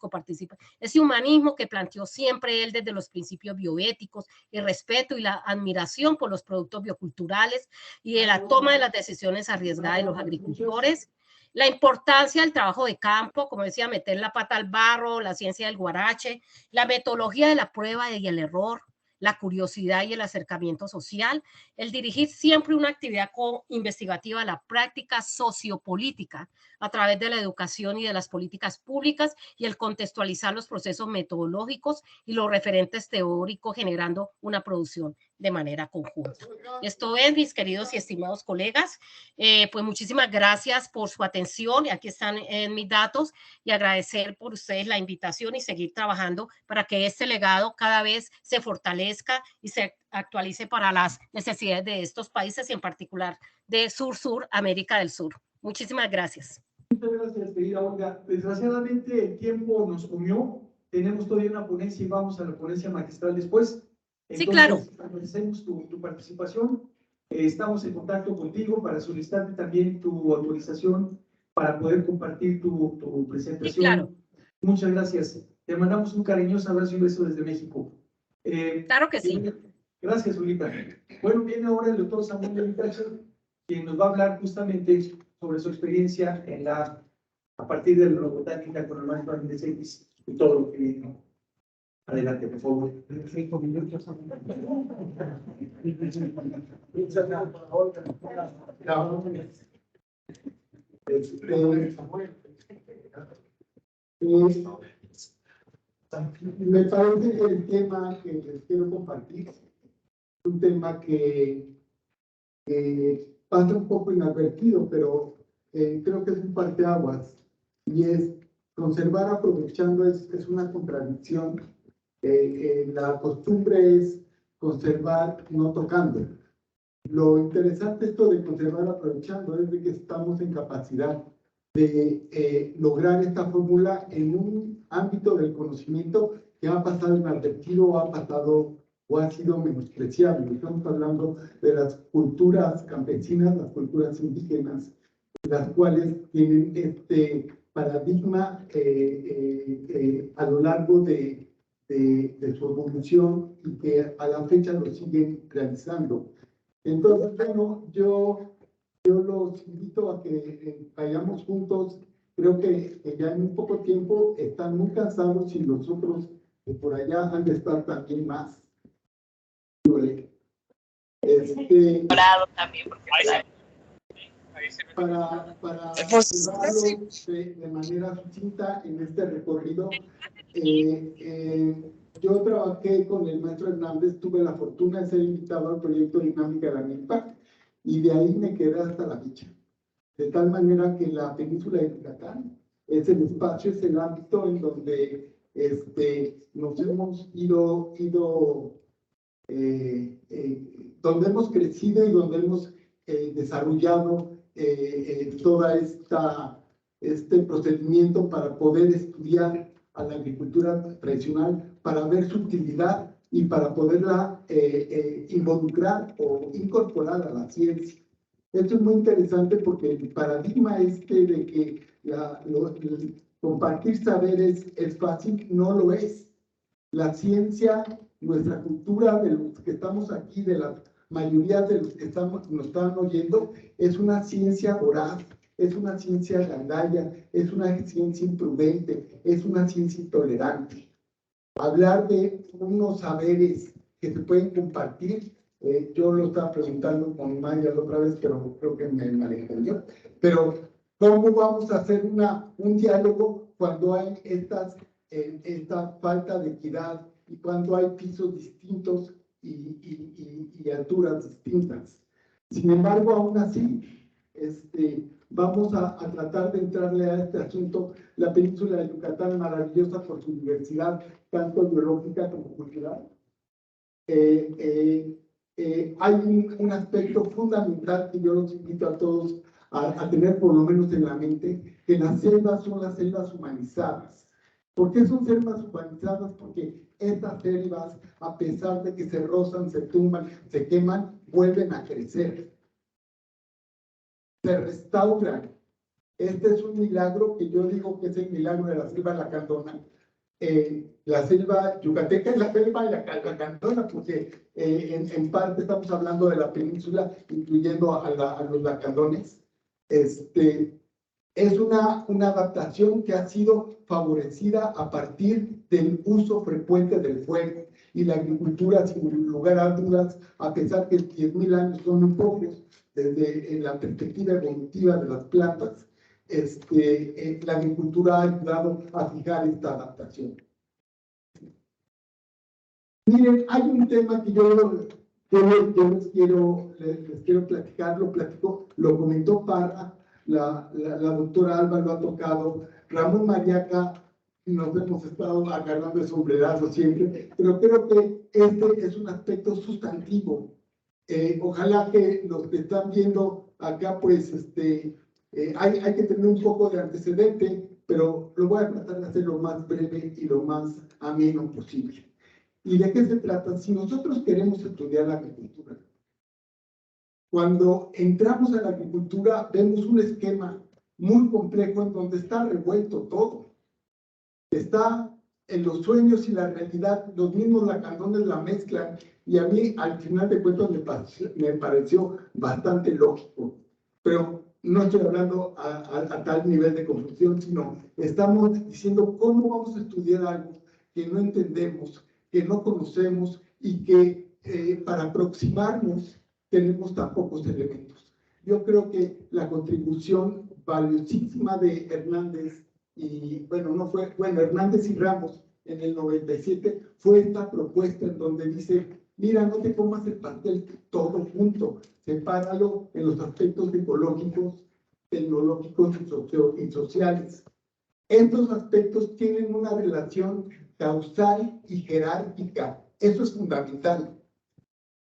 ese humanismo que planteó siempre él desde los principios bioéticos, el respeto y la admiración por los productos bioculturales y de la toma de las decisiones arriesgadas de los agricultores. La importancia del trabajo de campo, como decía, meter la pata al barro, la ciencia del guarache, la metodología de la prueba y el error, la curiosidad y el acercamiento social, el dirigir siempre una actividad investigativa a la práctica sociopolítica a través de la educación y de las políticas públicas y el contextualizar los procesos metodológicos y los referentes teóricos generando una producción de manera conjunta. Esto es, mis queridos y estimados colegas, pues muchísimas gracias por su atención. Aquí están mis datos y agradecer por ustedes la invitación y seguir trabajando para que este legado cada vez se fortalezca y se actualice para las necesidades de estos países y en particular de Sur-Sur, América del Sur. Muchísimas gracias. Muchas gracias, querida Olga. Desgraciadamente el tiempo nos comió. Tenemos todavía una ponencia y vamos a la ponencia magistral después. Entonces, sí, claro. Agradecemos tu participación. Estamos en contacto contigo para solicitarte también tu autorización para poder compartir tu presentación. Sí, claro. Muchas gracias. Te mandamos un cariñoso abrazo y beso desde México. Claro que sí. Gracias, Julita. Bueno, viene ahora el doctor Samuel Levitacher, quien nos va a hablar justamente sobre su experiencia a partir de la robotánica con el maestro Andrés X y todo lo que viene. Adelante, por favor. Me parece que el tema que les quiero compartir es un tema que pasa un poco inadvertido, pero creo que es un parteaguas, y es conservar aprovechando es una contradicción. La costumbre es conservar no tocando. Lo interesante esto de conservar aprovechando es de que estamos en capacidad de lograr esta fórmula en un ámbito del conocimiento que ha pasado inadvertido o ha sido menospreciado. Estamos hablando de las culturas campesinas, las culturas indígenas, las cuales tienen este paradigma a lo largo de su evolución y que a la fecha lo siguen realizando. Entonces, bueno, yo los invito a que vayamos juntos. Creo que ya en un poco tiempo están muy cansados y los otros por allá han de estar también más. También, porque para llevarlo de manera sucinta en este recorrido, yo trabajé con el maestro Hernández, tuve la fortuna de ser invitado al proyecto Dinámica de la MIPAC y de ahí me quedé hasta la fecha. De tal manera que la península de Yucatán es el espacio, es el ámbito en donde nos hemos donde hemos crecido y donde hemos desarrollado toda este procedimiento para poder estudiar a la agricultura tradicional, para ver su utilidad y para poderla involucrar o incorporar a la ciencia. Esto es muy interesante porque el paradigma de que compartir saberes es fácil, no lo es. La ciencia, nuestra cultura, de los que estamos aquí, de la mayoría de los que nos están oyendo, es una ciencia voraz, es una ciencia gandalla, es una ciencia imprudente, es una ciencia intolerante. Hablar de unos saberes que se pueden compartir, yo lo estaba preguntando con Maya la otra vez, pero creo que me malentendió. Pero, ¿cómo vamos a hacer un diálogo cuando hay esta falta de equidad y cuando hay pisos distintos y alturas distintas? Sin embargo, aún así, vamos a tratar de entrarle a este asunto. La península de Yucatán, maravillosa por su diversidad, tanto biológica como cultural. Hay un aspecto fundamental que yo los invito a todos a tener por lo menos en la mente, que las selvas son las selvas humanizadas. ¿Por qué son selvas humanizadas? Porque estas selvas, a pesar de que se rozan, se tumban, se queman, vuelven a crecer. Se restauran. Este es un milagro que yo digo que es el milagro de la selva lacandona. La selva yucateca y la selva lacandona, porque en parte estamos hablando de la península, incluyendo a los lacandones. Es una adaptación que ha sido favorecida a partir del uso frecuente del fuego y la agricultura, sin lugar a dudas, a pesar que 10.000 años son muy pocos, desde la perspectiva evolutiva de las plantas, la agricultura ha ayudado a fijar esta adaptación. Miren, hay un tema que yo les quiero platicar, lo comentó Parra, la doctora Alba lo ha tocado, Ramón Mariaca, nos hemos estado agarrando el sombrerazo siempre, pero creo que este es un aspecto sustantivo. Ojalá que los que están viendo acá, pues, hay que tener un poco de antecedente, pero lo voy a tratar de hacer lo más breve y lo más ameno posible. ¿Y de qué se trata? Si nosotros queremos estudiar la agricultura, cuando entramos a la agricultura vemos un esquema muy complejo en donde está revuelto todo. Está en los sueños y la realidad, los mismos lacandones la mezclan, y a mí al final de cuentas me pareció bastante lógico. Pero no estoy hablando a tal nivel de confusión, sino estamos diciendo cómo vamos a estudiar algo que no entendemos, que no conocemos y que para aproximarnos tenemos tan pocos elementos. Yo creo que la contribución valiosísima de Hernández Hernández y Ramos en el 97 fue esta propuesta en donde dice, mira, no te comas el pastel todo junto, sepáralo en los aspectos ecológicos, tecnológicos y sociales. Estos aspectos tienen una relación causal y jerárquica. Eso es fundamental.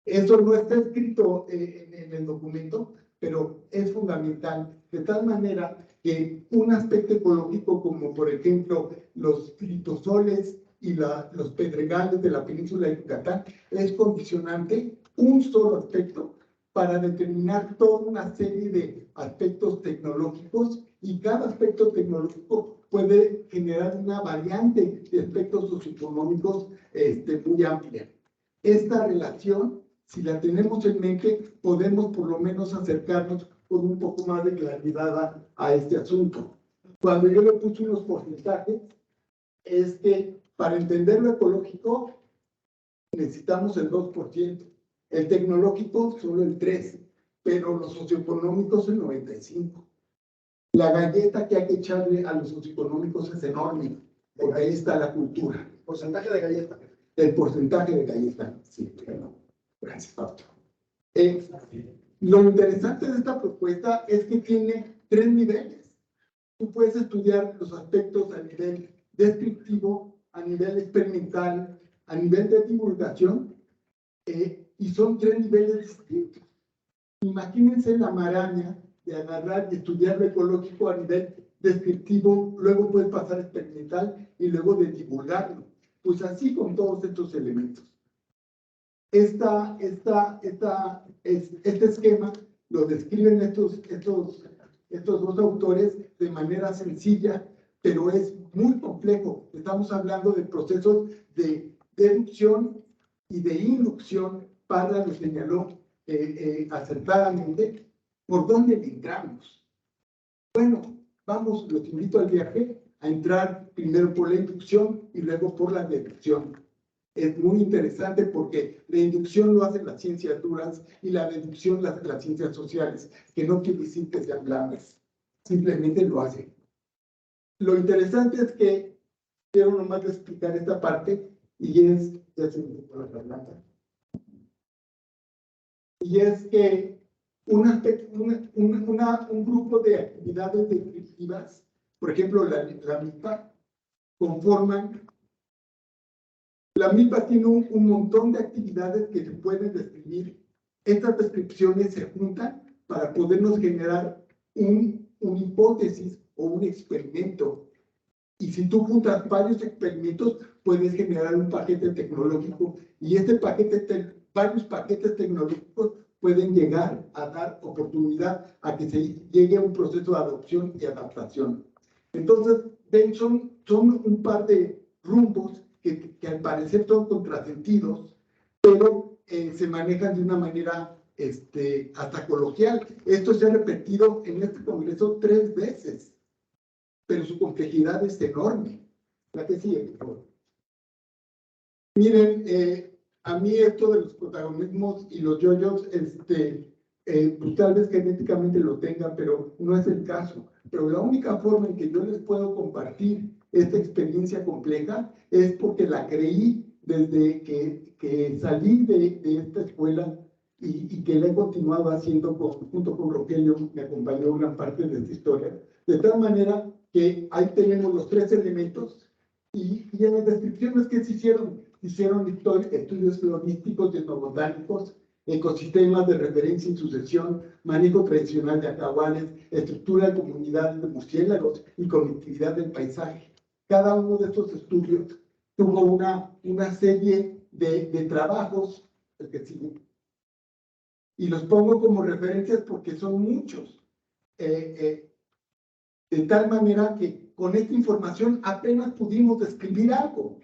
Eso no está escrito en el documento, pero es fundamental. De tal manera que un aspecto ecológico como, por ejemplo, los litosoles y los pedregales de la península de Yucatán es condicionante, un solo aspecto, para determinar toda una serie de aspectos tecnológicos, y cada aspecto tecnológico puede generar una variante de aspectos socioeconómicos muy amplia. Esta relación, si la tenemos en mente, podemos por lo menos acercarnos con un poco más de claridad a este asunto. Cuando yo le puse unos porcentajes, es que para entender lo ecológico necesitamos el 2%, el tecnológico solo el 3%, pero los socioeconómicos el 95%. La galleta que hay que echarle a los socioeconómicos es enorme, porque ahí está la cultura. Porcentaje de galleta. El porcentaje de galleta, sí, bueno, gracias, Pablo. Lo interesante de esta propuesta es que tiene 3 niveles. Tú puedes estudiar los aspectos a nivel descriptivo, a nivel experimental, a nivel de divulgación, y son 3 niveles distintos. Imagínense la maraña de agarrar y estudiar lo ecológico a nivel descriptivo, luego puedes pasar a experimental y luego de divulgarlo. Pues así con todos estos elementos. Este esquema lo describen estos dos autores de manera sencilla, pero es muy complejo. Estamos hablando de procesos de deducción y de inducción. Parra lo señaló acertadamente. ¿Por dónde le entramos? Bueno, vamos, los invito al viaje a entrar primero por la inducción y luego por la deducción. Es muy interesante porque la inducción lo hacen las ciencias duras y la deducción lo hacen las ciencias sociales, que no quiere decir que sean blandas, simplemente lo hacen. Lo interesante es que quiero nomás explicar esta parte, y es, ya se me fue la garganta, y es que un grupo de actividades descriptivas, por ejemplo, la milpa, conforman. La milpa tiene un montón de actividades que se pueden describir. Estas descripciones se juntan para podernos generar una hipótesis o un experimento. Y si tú juntas varios experimentos, puedes generar un paquete tecnológico. Y varios paquetes tecnológicos pueden llegar a dar oportunidad a que se llegue a un proceso de adopción y adaptación. Entonces, ven, son un par de rumbos que al parecer son contrasentidos, pero se manejan de una manera hasta coloquial. Esto se ha repetido en este congreso 3 veces. pero su complejidad es enorme. La que sigue, por favor. Miren, a mí esto de los protagonismos y los yoyos, pues tal vez genéticamente lo tenga, pero no es el caso. Pero la única forma en que yo les puedo compartir esta experiencia compleja es porque la creí desde que salí de esta escuela y que la he continuado haciendo junto con Rogelio, me acompañó gran parte de esta historia. De tal manera que ahí tenemos los 3 elementos y en las descripciones que se hicieron estudios florísticos y etnobotánicos, ecosistemas de referencia y sucesión, manejo tradicional de acahuales, estructura de comunidades de murciélagos y conectividad del paisaje. Cada uno de estos estudios tuvo una serie de trabajos, el que sigue, y los pongo como referencias porque son muchos. De tal manera que con esta información apenas pudimos describir algo.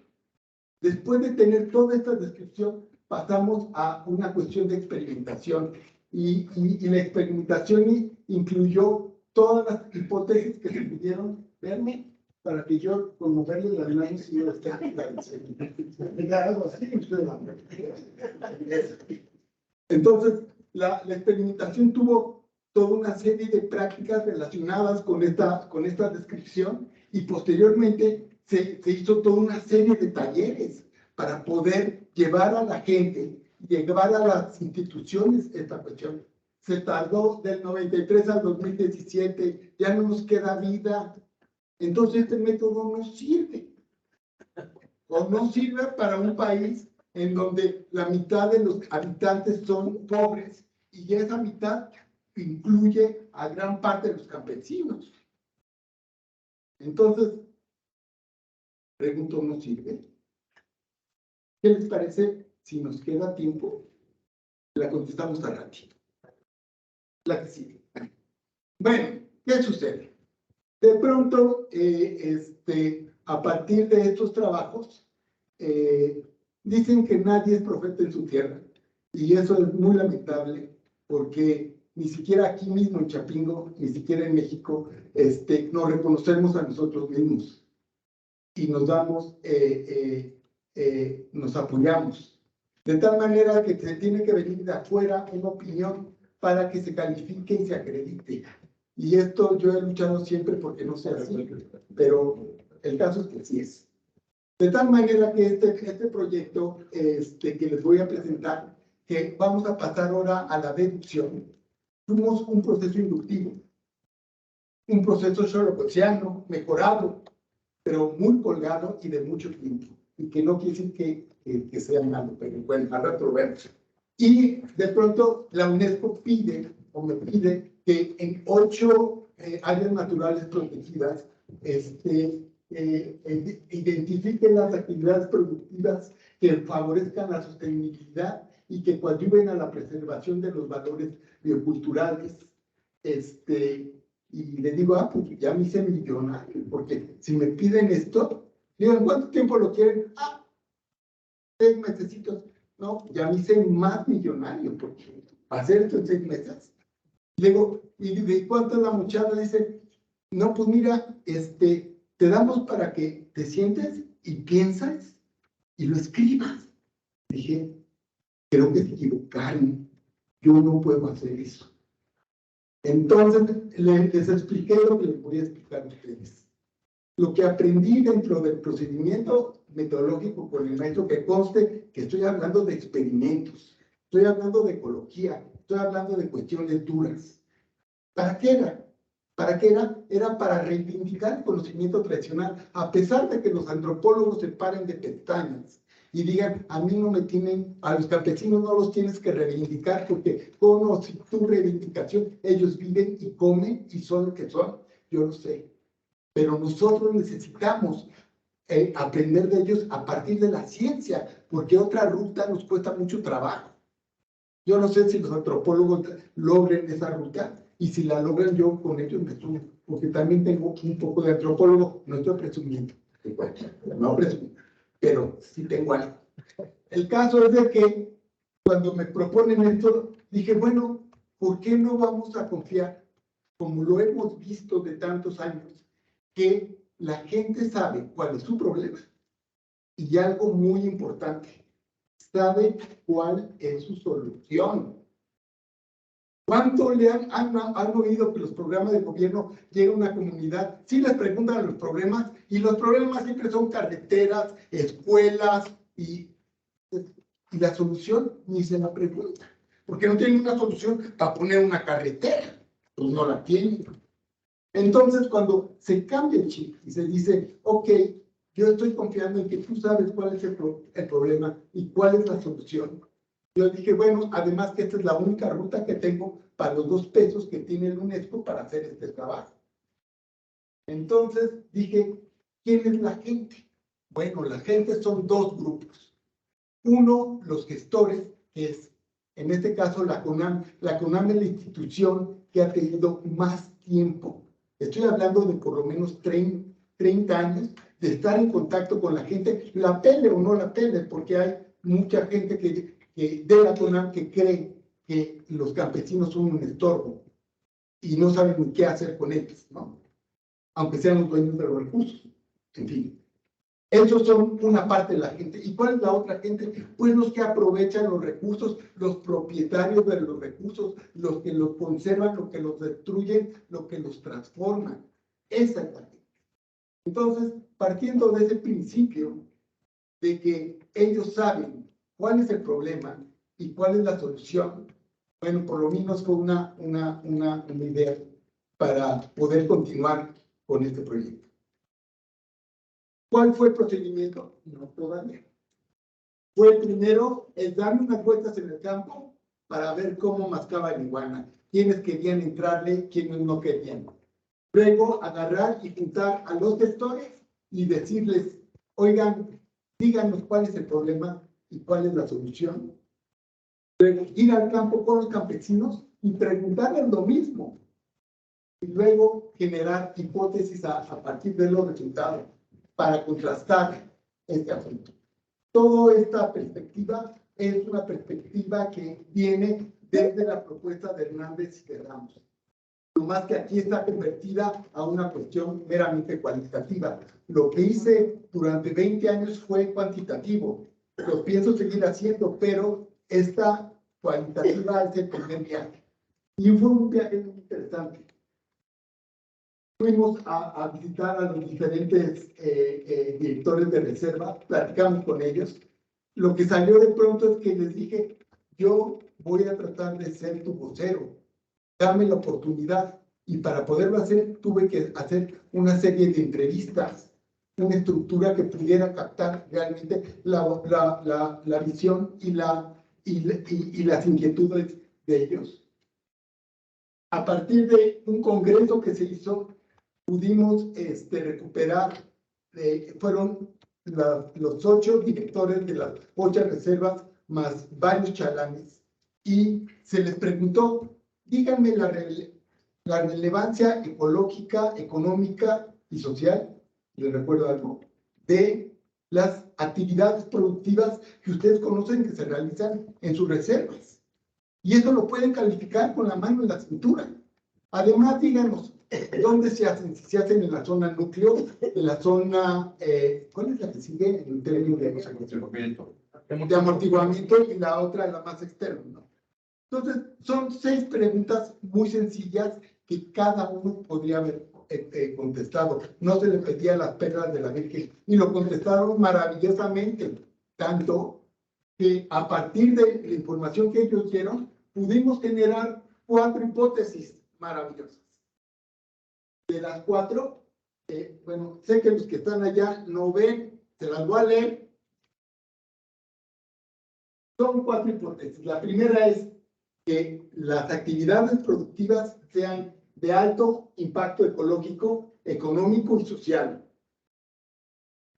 Después de tener toda esta descripción, pasamos a una cuestión de experimentación. Y la experimentación incluyó todas las hipótesis que se pudieron verme para que yo, con moverle las manos y yo esté entonces, la experimentación tuvo toda una serie de prácticas relacionadas con esta descripción y posteriormente se hizo toda una serie de talleres para poder llevar a la gente, llevar a las instituciones esta cuestión. Se tardó del 93 al 2017, ya no nos queda vida. Entonces este método no sirve. O no sirve para un país en donde la mitad de los habitantes son pobres y ya esa mitad incluye a gran parte de los campesinos. Entonces, pregunto, ¿no sirve? ¿Qué les parece si nos queda tiempo? La contestamos al ratito. La que sigue. Bueno, ¿qué sucede? De pronto, a partir de estos trabajos, dicen que nadie es profeta en su tierra. Y eso es muy lamentable, porque ni siquiera aquí mismo en Chapingo, ni siquiera en México, nos reconocemos a nosotros mismos. Y nos damos, nos apoyamos. De tal manera que se tiene que venir de afuera una opinión para que se califique y se acredite. Y esto yo he luchado siempre porque no sea así, pero el caso es que sí es. De tal manera que este proyecto que les voy a presentar, que vamos a pasar ahora a la deducción, tuvimos un proceso inductivo, un proceso sherlockiano, mejorado, pero muy colgado y de mucho tiempo, y que no quiere decir que sea malo, pero bueno, al rato lo vemos. Y de pronto la UNESCO pide, o me pide, que en 8 áreas naturales protegidas identifiquen las actividades productivas que favorezcan la sostenibilidad y que coadyuven a la preservación de los valores bioculturales. Y le digo, pues ya me hice millonario, porque si me piden esto, digo, ¿en cuánto tiempo lo quieren? 6 mesecitos. No, ya me hice más millonario, porque hacer esto en 6 meses. Digo, ¿y de cuánto es la muchacha? Dice, no, pues mira, te damos para que te sientes y piensas y lo escribas. Dije, creo que se equivocaron, yo no puedo hacer eso. Entonces les expliqué lo que les voy a explicar a ustedes. Lo que aprendí dentro del procedimiento metodológico con el maestro, que conste que estoy hablando de experimentos, estoy hablando de ecología, estoy hablando de cuestiones duras. ¿Para qué era? ¿Para qué era? Era para reivindicar el conocimiento tradicional, a pesar de que los antropólogos se paren de pestañas y digan, a mí no me tienen, a los campesinos no los tienes que reivindicar, porque con tu reivindicación ellos viven y comen y son lo que son, yo lo sé. Pero nosotros necesitamos aprender de ellos a partir de la ciencia, porque otra ruta nos cuesta mucho trabajo. Yo no sé si los antropólogos logren esa ruta, y si la logran yo con ellos me sumo, porque también tengo un poco de antropólogo, no estoy presumiendo, no presumo, pero sí tengo algo. El caso es de que cuando me proponen esto, dije, bueno, ¿por qué no vamos a confiar, como lo hemos visto de tantos años, que la gente sabe cuál es su problema y algo muy importante, sabe cuál es su solución. ¿Cuánto le han oído que los programas de gobierno llegan a una comunidad? Sí les preguntan los problemas y los problemas siempre son carreteras, escuelas y la solución ni se la pregunta. Porque no tienen una solución para poner una carretera, pues no la tienen. Entonces, cuando se cambia el chip y se dice, ok, yo estoy confiando en que tú sabes cuál es el problema y cuál es la solución. Yo dije, bueno, además que esta es la única ruta que tengo para los 2 pesos que tiene el UNESCO para hacer este trabajo. Entonces dije, ¿quién es la gente? Bueno, la gente son 2 grupos. Uno, los gestores, que es, en este caso, la CONAM. La CONAM es la institución que ha tenido más tiempo. Estoy hablando de por lo menos 30 años de estar en contacto con la gente, la pele o no la pele, porque hay mucha gente que de la CONAM que cree que los campesinos son un estorbo y no saben ni qué hacer con ellos, ¿no? Aunque sean los dueños de los recursos. En fin, esos son una parte de la gente. ¿Y cuál es la otra gente? Pues los que aprovechan los recursos, los propietarios de los recursos, los que los conservan, los que los destruyen, los que los transforman. Esa es la gente. Entonces, partiendo de ese principio de que ellos saben cuál es el problema y cuál es la solución, bueno, por lo menos fue una idea para poder continuar con este proyecto. ¿Cuál fue el procedimiento? No todavía. Fue primero el darme unas vueltas en el campo para ver cómo mascaba la iguana, quiénes querían entrarle, quiénes no querían. Luego agarrar y juntar a los gestores y decirles, oigan, díganos cuál es el problema y cuál es la solución. Luego ir al campo con los campesinos y preguntarles lo mismo. Y luego generar hipótesis a partir de los resultados para contrastar este asunto. Toda esta perspectiva es una perspectiva que viene desde la propuesta de Hernández y de Ramos. Lo más que aquí está convertida a una cuestión meramente cualitativa. Lo que hice durante 20 años fue cuantitativo. Lo pienso seguir haciendo, pero esta cualitativa es el primer viaje. Y fue un viaje muy interesante. Fuimos a visitar a los diferentes directores de reserva, platicamos con ellos. Lo que salió de pronto es que les dije, yo voy a tratar de ser tu vocero, dame la oportunidad. Y para poderlo hacer, tuve que hacer una serie de entrevistas, una estructura que pudiera captar realmente la visión y las inquietudes de ellos. A partir de un congreso que se hizo, pudimos recuperar, fueron los 8 directores de las 8 reservas, más varios chalanes, y se les preguntó, díganme la relevancia ecológica, económica y social, les recuerdo algo, de las actividades productivas que ustedes conocen que se realizan en sus reservas. Y eso lo pueden calificar con la mano en la cintura. Además, díganos, ¿dónde se hacen? Si se hacen en la zona núcleo, en la zona, ¿cuál es la que sigue en términos de amortiguamiento? Y la otra, la más externa, ¿no? Entonces, son 6 preguntas muy sencillas que cada uno podría haber contestado. No se le pedía las perlas de la Virgen y lo contestaron maravillosamente, tanto que a partir de la información que ellos dieron, pudimos generar 4 hipótesis maravillosas. De las 4, bueno, sé que los que están allá no ven, se las voy a leer. Son 4 hipótesis. La primera es que las actividades productivas sean de alto impacto ecológico, económico y social.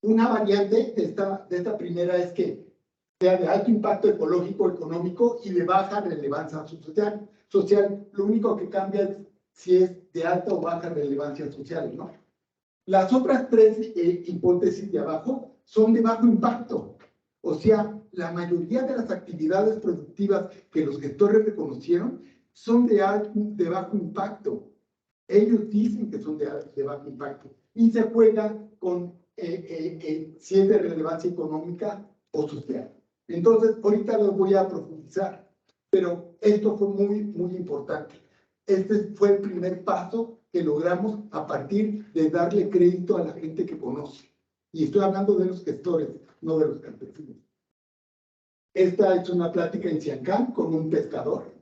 Una variante de esta primera es que sea de alto impacto ecológico, económico y de baja relevancia social. Lo único que cambia es si es de alta o baja relevancia social, ¿no? Las otras 3 hipótesis de abajo son de bajo impacto. O sea, la mayoría de las actividades productivas que los gestores reconocieron son de bajo impacto. Ellos dicen que son de bajo impacto. y se juega con si es de relevancia económica o social. Entonces, ahorita lo voy a profundizar, pero esto fue muy importante. Este fue el primer paso que logramos a partir de darle crédito a la gente que conoce. Y estoy hablando de los gestores, no de los campesinos. Esta es una plática en Siancán con un pescador.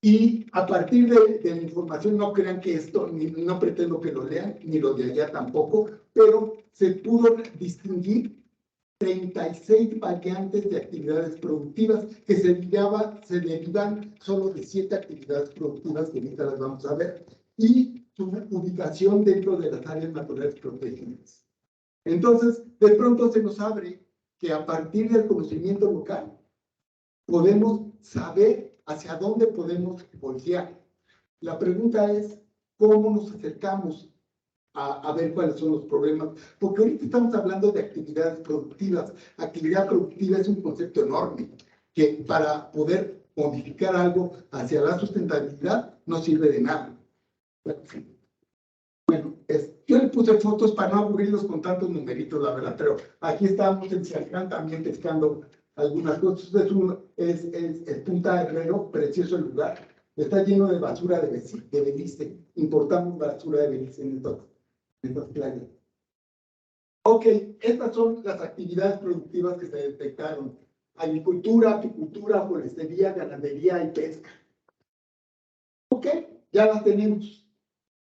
Y a partir de la información, no crean que esto, no pretendo que lo lean, ni los de allá tampoco, pero se pudo distinguir 36 variantes de actividades productivas que se derivan solo de 7 actividades productivas que ahorita las vamos a ver, y su ubicación dentro de las áreas naturales protegidas. Entonces, de pronto se nos abre que a partir del conocimiento local podemos saber hacia dónde podemos voltear. La pregunta es, ¿cómo nos acercamos a ver cuáles son los problemas? Porque ahorita estamos hablando de actividades productivas. Actividad productiva es un concepto enorme, que para poder modificar algo hacia la sustentabilidad no sirve de nada. Bueno, yo le puse fotos para no aburrirlos con tantos numeritos, la verdad, pero aquí estamos en Siancán también pescando algunas cosas. Es Punta Herrero, precioso el lugar. Está lleno de basura de Belice. Importamos basura de Belice en estas playas. Ok, estas son las actividades productivas que se detectaron. Agricultura, apicultura, forestería, ganadería y pesca. Ok, ya las tenemos.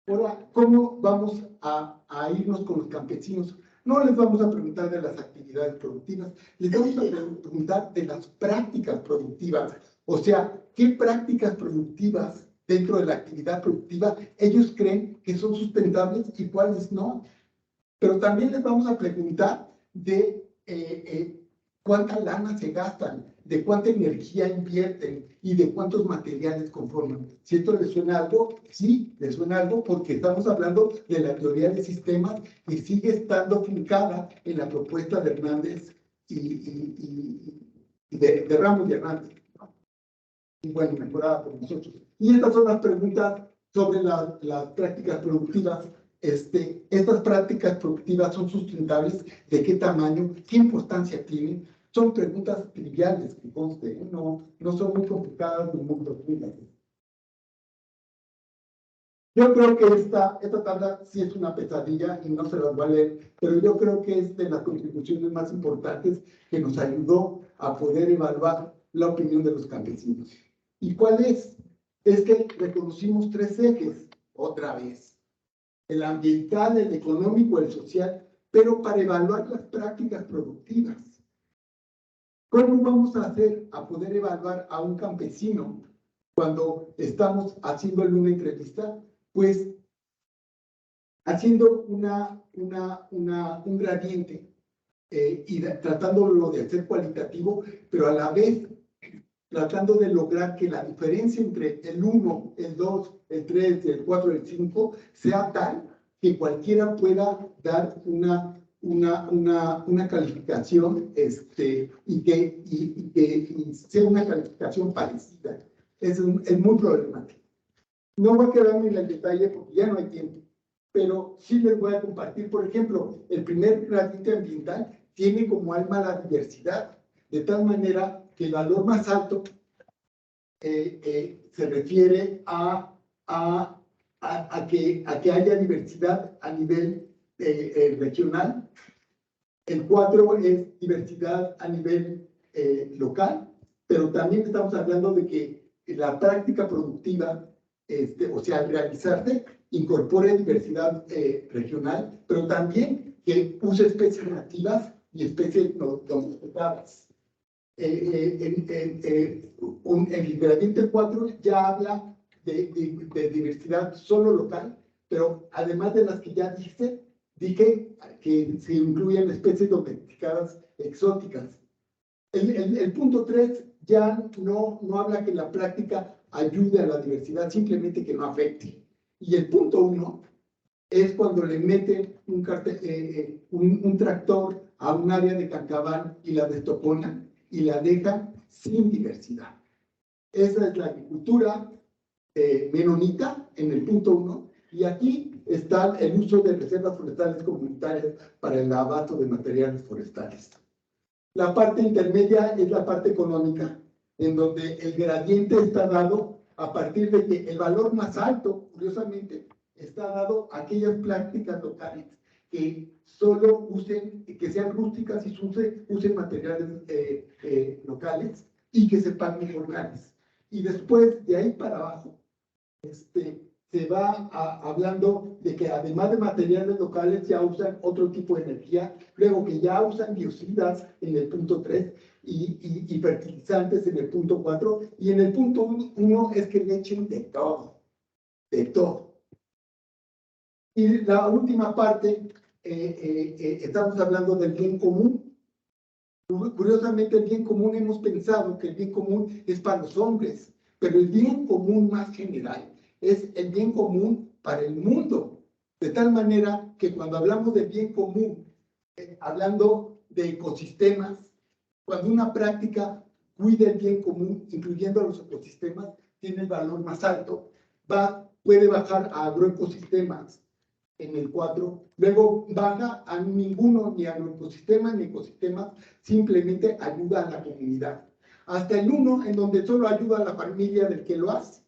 Ahora, ¿cómo vamos a irnos con los campesinos? No les vamos a preguntar de las actividades productivas, les vamos a preguntar de las prácticas productivas. O sea, ¿qué prácticas productivas dentro de la actividad productiva ellos creen que son sustentables y cuáles no? Pero también les vamos a preguntar de cuánta lana se gastan, de cuánta energía invierten y de cuántos materiales conforman. Si esto les suena algo, sí, les suena algo porque estamos hablando de la teoría de sistemas y sigue estando fincada en la propuesta de Hernández y de Ramos y Hernández. Y bueno, mejorada por nosotros. Y estas son las preguntas sobre las prácticas productivas. Estas prácticas productivas son sustentables, ¿de qué tamaño? ¿Qué importancia tienen? Son preguntas triviales, que conste, no son muy complicadas ni muy profundas. Yo creo que esta tabla sí es una pesadilla y no se las voy a leer, pero yo creo que es de las contribuciones más importantes que nos ayudó a poder evaluar la opinión de los campesinos. ¿Y cuál es? Es que reconocimos 3 ejes, otra vez. El ambiental, el económico, el social, pero para evaluar las prácticas productivas. ¿Cómo vamos a hacer a poder evaluar a un campesino cuando estamos haciéndole una entrevista? Pues haciendo un gradiente y tratándolo de hacer cualitativo, pero a la vez tratando de lograr que la diferencia entre el 1, el 2, el 3, el 4, el 5 sea tal que cualquiera pueda dar una calificación y que sea una calificación parecida. Es muy problemático. No voy a quedarme en el detalle porque ya no hay tiempo, pero sí les voy a compartir, por ejemplo, el primer gradiente ambiental tiene como alma la diversidad, de tal manera que el valor más alto se refiere a que haya diversidad a nivel regional. El 4 es diversidad a nivel local, pero también estamos hablando de que la práctica productiva, o sea, al realizarse, incorpore diversidad regional, pero también que use especies nativas y especies no domesticadas. El gradiente 4 ya habla de diversidad solo local, pero además de las que ya dije que se incluyen especies domesticadas exóticas. El punto 3 ya no habla que la práctica ayude a la diversidad, simplemente que no afecte. Y el punto 1 es cuando le meten un tractor a un área de Cancabán y la destopona y la dejan sin diversidad. Esa es la agricultura menonita en el punto 1. Y aquí está el uso de reservas forestales comunitarias para el abasto de materiales forestales. La parte intermedia es la parte económica, en donde el gradiente está dado a partir de que el valor más alto, curiosamente, está dado a aquellas prácticas locales que solo usen, que sean rústicas y usen materiales locales y que se paguen locales. Y después, de ahí para abajo, se va hablando de que además de materiales locales ya usan otro tipo de energía, luego que ya usan biocidas en el punto 3 y fertilizantes en el punto 4, y en el punto 1 es que le echen de todo, de todo. Y la última parte, estamos hablando del bien común. Curiosamente, el bien común hemos pensado que el bien común es para los hombres, pero el bien común más general es el bien común para el mundo, de tal manera que cuando hablamos de bien común, hablando de ecosistemas, cuando una práctica cuida el bien común, incluyendo los ecosistemas, tiene el valor más alto, puede bajar a agroecosistemas en el 4, luego baja a ninguno, ni agroecosistemas ni ecosistemas, simplemente ayuda a la comunidad. Hasta el 1, en donde solo ayuda a la familia del que lo hace.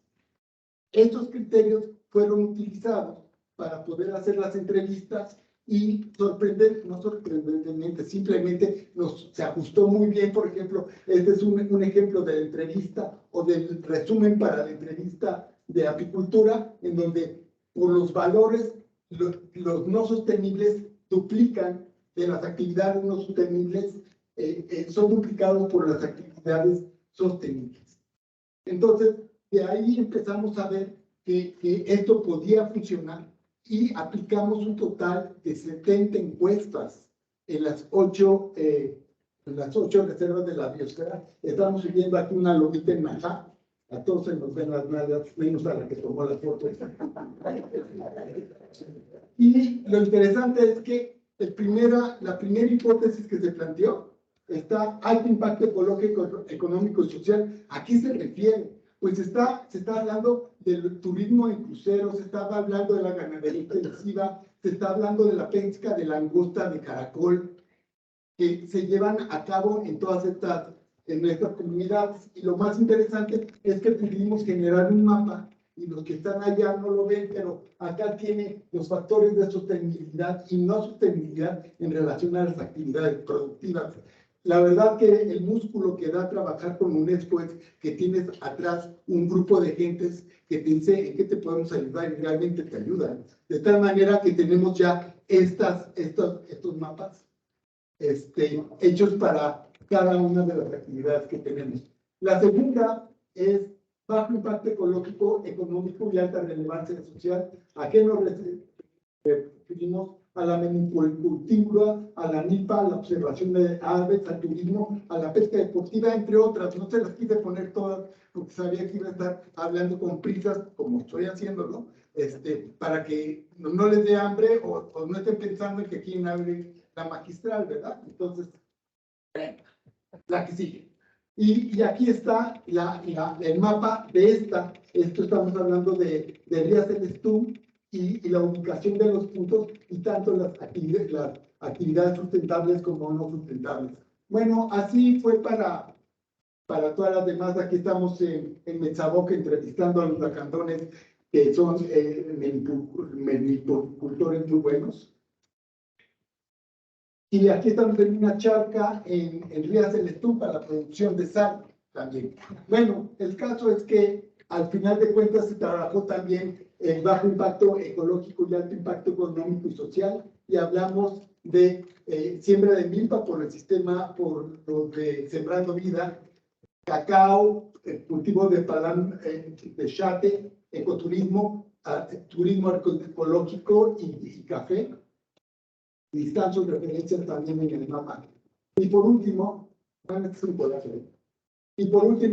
Estos criterios fueron utilizados para poder hacer las entrevistas y no sorprendentemente, simplemente se ajustó muy bien. Por ejemplo, este es un ejemplo de la entrevista o del resumen para la entrevista de apicultura, en donde por los valores, los no sostenibles duplican de las actividades no sostenibles, son duplicados por las actividades sostenibles. Entonces, de ahí empezamos a ver que esto podía funcionar y aplicamos un total de 70 encuestas en las 8 reservas de la biosfera. Estamos subiendo aquí una lomita en Najá. A todos se nos ven las nalgas, menos a la que tomó la foto. Y lo interesante es que la primera hipótesis que se planteó está alto impacto ecológico, económico y social. ¿A qué se refiere? Pues se está hablando del turismo en cruceros, se está hablando de la ganadería intensiva, se está hablando de la pesca de langosta, de caracol, que se llevan a cabo en todas estas comunidades. Y lo más interesante es que pudimos generar un mapa, y los que están allá no lo ven, pero acá tiene los factores de sostenibilidad y no sostenibilidad en relación a las actividades productivas. La verdad que el músculo que da trabajar con UNESCO es que tienes atrás un grupo de gentes que te dice en qué te podemos ayudar y realmente te ayudan. De tal manera que tenemos ya estos mapas hechos para cada una de las actividades que tenemos. La segunda es bajo impacto ecológico, económico y alta relevancia social. ¿A qué nos referimos? A la menicultura, a la nipa, a la observación de aves, al turismo, a la pesca deportiva, entre otras. No se las quise poner todas porque sabía que iba a estar hablando con prisas, como estoy haciéndolo, para que no les dé hambre o no estén pensando en que quieren abrir la magistral, ¿verdad? Entonces, la que sigue. Y aquí está el mapa de esto estamos hablando de Rías del Estú, y la ubicación de los puntos, y tanto las actividades sustentables como no sustentables. Bueno, así fue para todas las demás. Aquí estamos en Metzaboca entrevistando a los lacandones, que son menicultores muy buenos. Y aquí estamos en una charca en Rías del Estú para la producción de sal también. Bueno, el caso es que al final de cuentas se trabajó también el bajo impacto ecológico y alto impacto económico y social, y hablamos de siembra de milpa por el sistema, por lo de Sembrando Vida, cacao, cultivo de palán, de chate, ecoturismo, turismo ecológico y café, y están sus referencias también en el mapa. Y por último,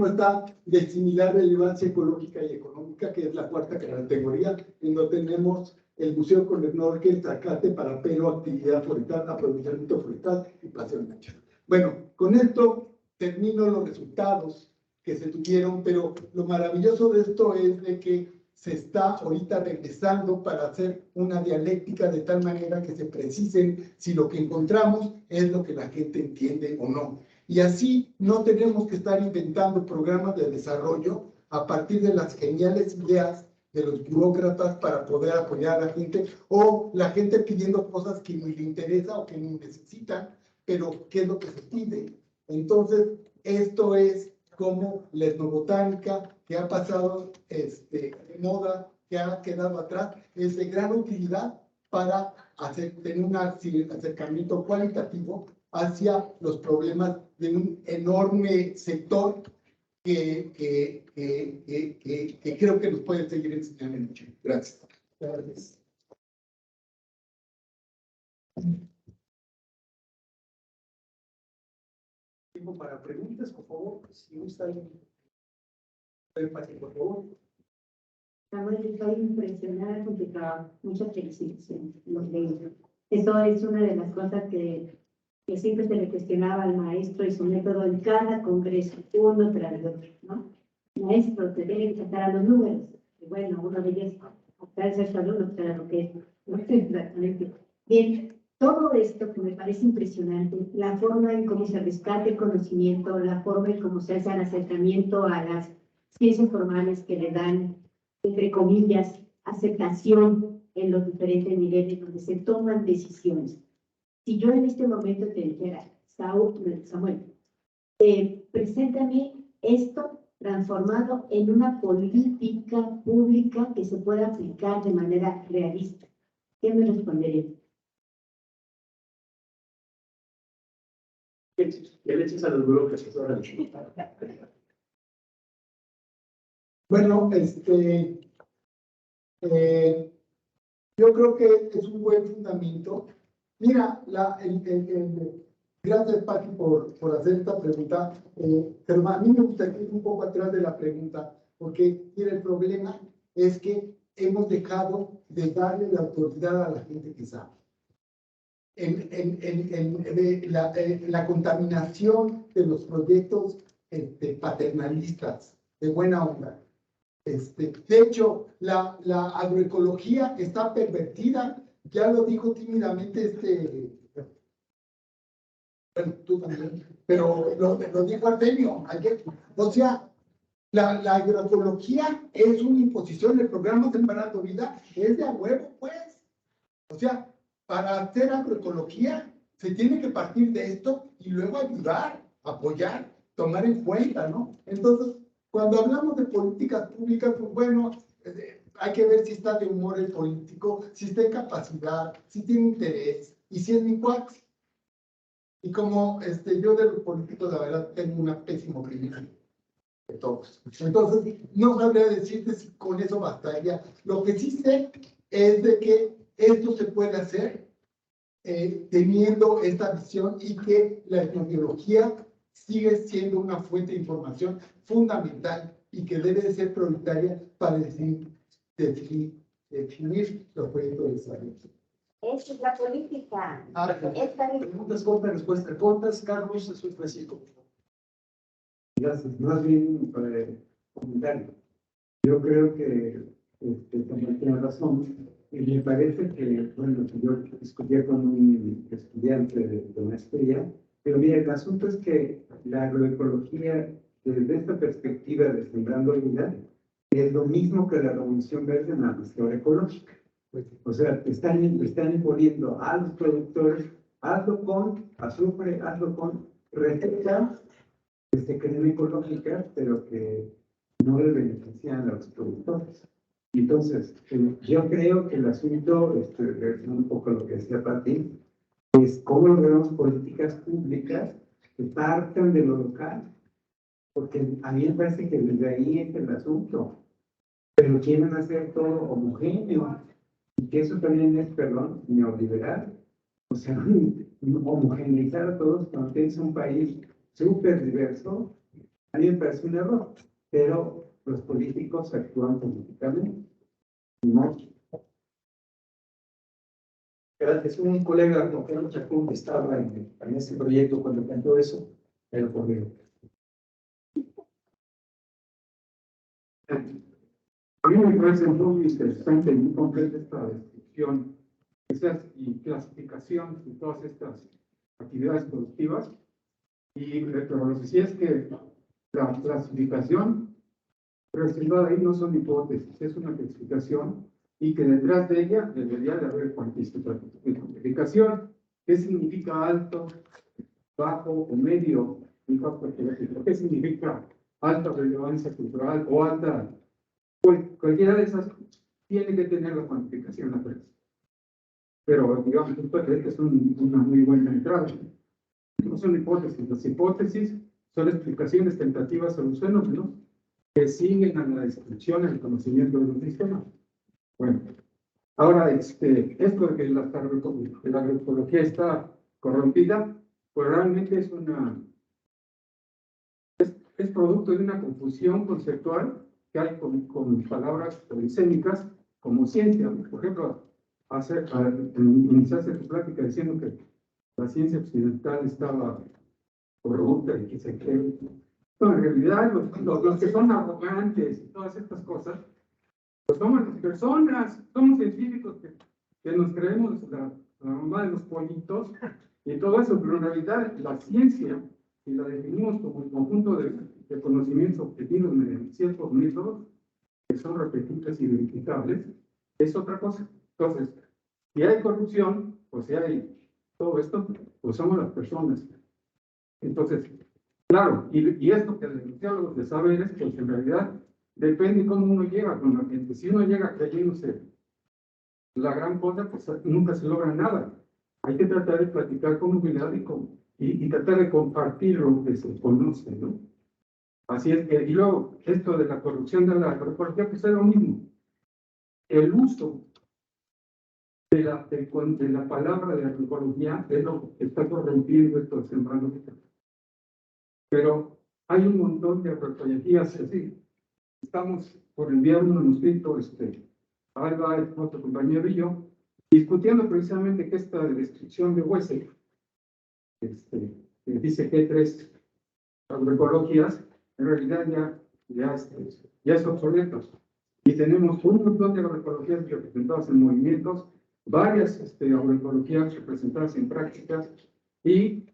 está de similar relevancia ecológica y económica, que es la cuarta categoría, en donde tenemos el Museo con Snorkel, Zacate, Parapelo, actividad forestal, aprovechamiento forestal y paseo en lancha. Bueno, con esto termino los resultados que se tuvieron, pero lo maravilloso de esto es de que se está ahorita regresando para hacer una dialéctica de tal manera que se precisen si lo que encontramos es lo que la gente entiende o no. Y así no tenemos que estar inventando programas de desarrollo a partir de las geniales ideas de los burócratas para poder apoyar a la gente, o la gente pidiendo cosas que ni le interesa o que ni necesitan, pero ¿qué es lo que se pide? Entonces, esto es como la etnobotánica, que ha pasado de moda, que ha quedado atrás, es de gran utilidad para tener un acercamiento cualitativo hacia los problemas de un enorme sector que creo que nos puede seguir enseñando mucho. Gracias. Gracias. Tiempo para preguntas, por favor. Si gustan, por favor. Estoy impresionada porque trabajo mucha flexibilización, los leyes. Eso es una de las cosas que siempre se le cuestionaba al maestro y su método en cada congreso, uno tras el otro, ¿no? Maestro, te tiene que sacar a los números. Y bueno, uno de ellos, optar ser alumnos, para lo que es, no sé exactamente. Bien, todo esto que me parece impresionante, la forma en cómo se rescata el conocimiento, la forma en cómo se hace el acercamiento a las ciencias formales que le dan, entre comillas, aceptación en los diferentes niveles donde se toman decisiones. Si yo en este momento te dijera, Samuel, preséntame esto transformado en una política pública que se pueda aplicar de manera realista, ¿qué me responderías? ¿Qué le echas a los burócratas ahora? Bueno, yo creo que es un buen fundamento. Mira, gracias, Pati, por hacer esta pregunta, pero a mí me gustaría ir un poco atrás de la pregunta, porque mira, el problema es que hemos dejado de darle la autoridad a la gente que sabe. La contaminación de los proyectos paternalistas, de buena onda. De hecho, la agroecología está pervertida, ya lo dijo tímidamente bueno, tú también, pero lo dijo Artemio ayer. O sea, la agroecología es una imposición, el programa Sembrando Vida es de a huevo, pues. O sea, para hacer agroecología se tiene que partir de esto y luego ayudar, apoyar, tomar en cuenta, ¿no? Entonces, cuando hablamos de políticas públicas, pues bueno, hay que ver si está de humor el político, si está en capacidad, si tiene interés y si es mi cuate. Y como yo de los políticos, la verdad, tengo una pésima opinión de todos. Entonces, no sabría decirte si con eso bastaría. Lo que sí sé es de que esto se puede hacer teniendo esta visión y que la etnobiología sigue siendo una fuente de información fundamental y que debe de ser prioritaria para definir los proyectos de desarrollo. Esa es la política. Preguntas cortas, respuestas cortas. Carlos, eso es Francisco. Gracias. Más bien comentario. Yo creo que también tiene razón. Y me parece que, bueno, yo discutía con un estudiante de maestría, pero mira, el asunto es que la agroecología, desde esta perspectiva de Sembrando Vida, es lo mismo que la Revolución Verde en la gestión ecológica. O sea, están imponiendo a los productores, hazlo con azufre, hazlo con recetas que se creen ecológicas, pero que no le benefician a los productores. Entonces, yo creo que el asunto, un poco lo que decía Pati, es cómo logramos políticas públicas que partan de lo local, porque a mí me parece que desde ahí es el asunto, pero quieren hacer todo homogéneo, y que eso también es, perdón, neoliberal. O sea, homogeneizar a todos cuando tienes un país súper diverso, a mí me parece un error, pero los políticos actúan políticamente. ¿No? Gracias. Un colega, Carlos Chacón, que estaba en este proyecto cuando planteó eso, pero por A mí me parece muy interesante y muy completa esta descripción y clasificación de todas estas actividades productivas. Pero lo que sí es que la clasificación reservada ahí no son hipótesis, es una clasificación y que detrás de ella debería de haber cuantificación. ¿Qué significa alto, bajo o medio impacto ecológico? ¿Qué significa alta relevancia cultural o alta? Cualquiera de esas tiene que tener la cuantificación atrás. Pero digamos, esto es una muy buena entrada. No son hipótesis. Las hipótesis son explicaciones tentativas a los fenómenos que siguen a la descripción, al conocimiento de los sistemas. Bueno, ahora esto de que la agroecología está corrompida, pues realmente es producto de una confusión conceptual que hay con palabras polisémicas como ciencia. Por ejemplo, iniciaste tu plática diciendo que la ciencia occidental estaba corrupta y que se cree. No, en realidad, los que son arrogantes y todas estas cosas, pues somos las personas, somos científicos que nos creemos la mamá de los pollitos y todo eso, pero en realidad la ciencia, si la definimos como un conjunto de conocimientos obtenidos mediante ciertos métodos que son repetibles y verificables, es otra cosa. Entonces, si hay corrupción, o si hay todo esto, pues somos las personas. Entonces, claro, y esto que los sociólogos de saber es que en realidad depende cómo uno llega con la gente. Si uno llega creyéndose la gran cosa, pues nunca se logra nada. Hay que tratar de platicar con humildad y tratar de compartir lo que se conoce, ¿no? Así es que, y luego, esto de la corrupción de la agroecología, pues es lo mismo. El uso de la palabra de agroecología es lo que está corrompiendo esto, sembrando. Pero hay un montón de agroecologías así. Estamos por enviar un manuscrito, Alba, nuestro compañero y yo, discutiendo precisamente que esta descripción de Wessel, que dice que hay 3 agroecologías, en realidad ya es obsoleto. Y tenemos un montón de agroecologías representadas en movimientos, varias agroecologías representadas en prácticas y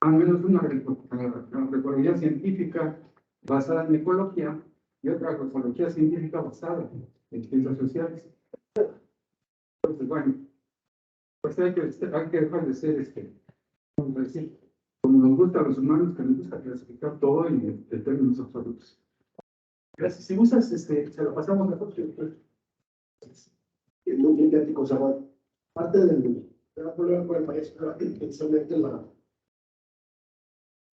al menos una agroecología científica basada en ecología y otra agroecología científica basada en ciencias sociales. Entonces, bueno, pues hay que dejar de ser, vamos a decir, como nos gusta a los humanos, que nos gusta clasificar todo en términos absolutos. Gracias. Si usas, se lo pasamos a todos. Muy bien, Beatriz Samuel. Parte del problema con el maestro era precisamente la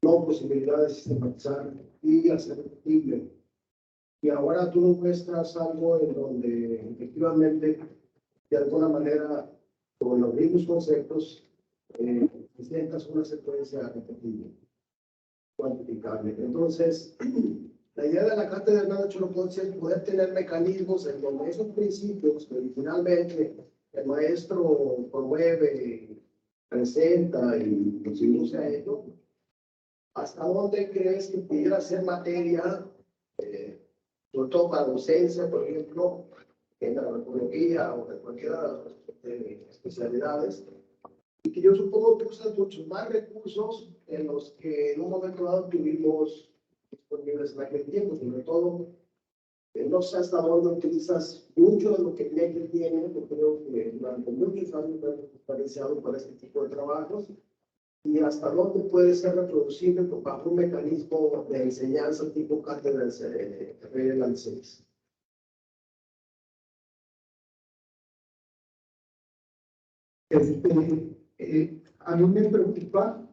no posibilidad de sistematizar y hacer factible. Y ahora tú nos muestras algo en donde efectivamente, de alguna manera, con los mismos conceptos, presentas una secuencia repetible, cuantificable. Entonces, la idea de la cátedra de Hernando Choloconce es poder tener mecanismos en donde esos principios que originalmente el maestro promueve, presenta y nos induce a ello, ¿hasta dónde crees que pudiera ser materia, sobre todo para docencia, por ejemplo, en la agroecología o en cualquiera de las especialidades? Y que yo supongo que usan muchos más recursos en los que en un momento dado tuvimos disponibles en aquel tiempo, sobre todo, no sé hasta dónde utilizas mucho de lo que Necker tiene, porque creo que durante muchos años hemos experienciado para este tipo de trabajos, y hasta dónde puede ser reproducible bajo un mecanismo de enseñanza tipo cátedra de la 6. A mí me preocupa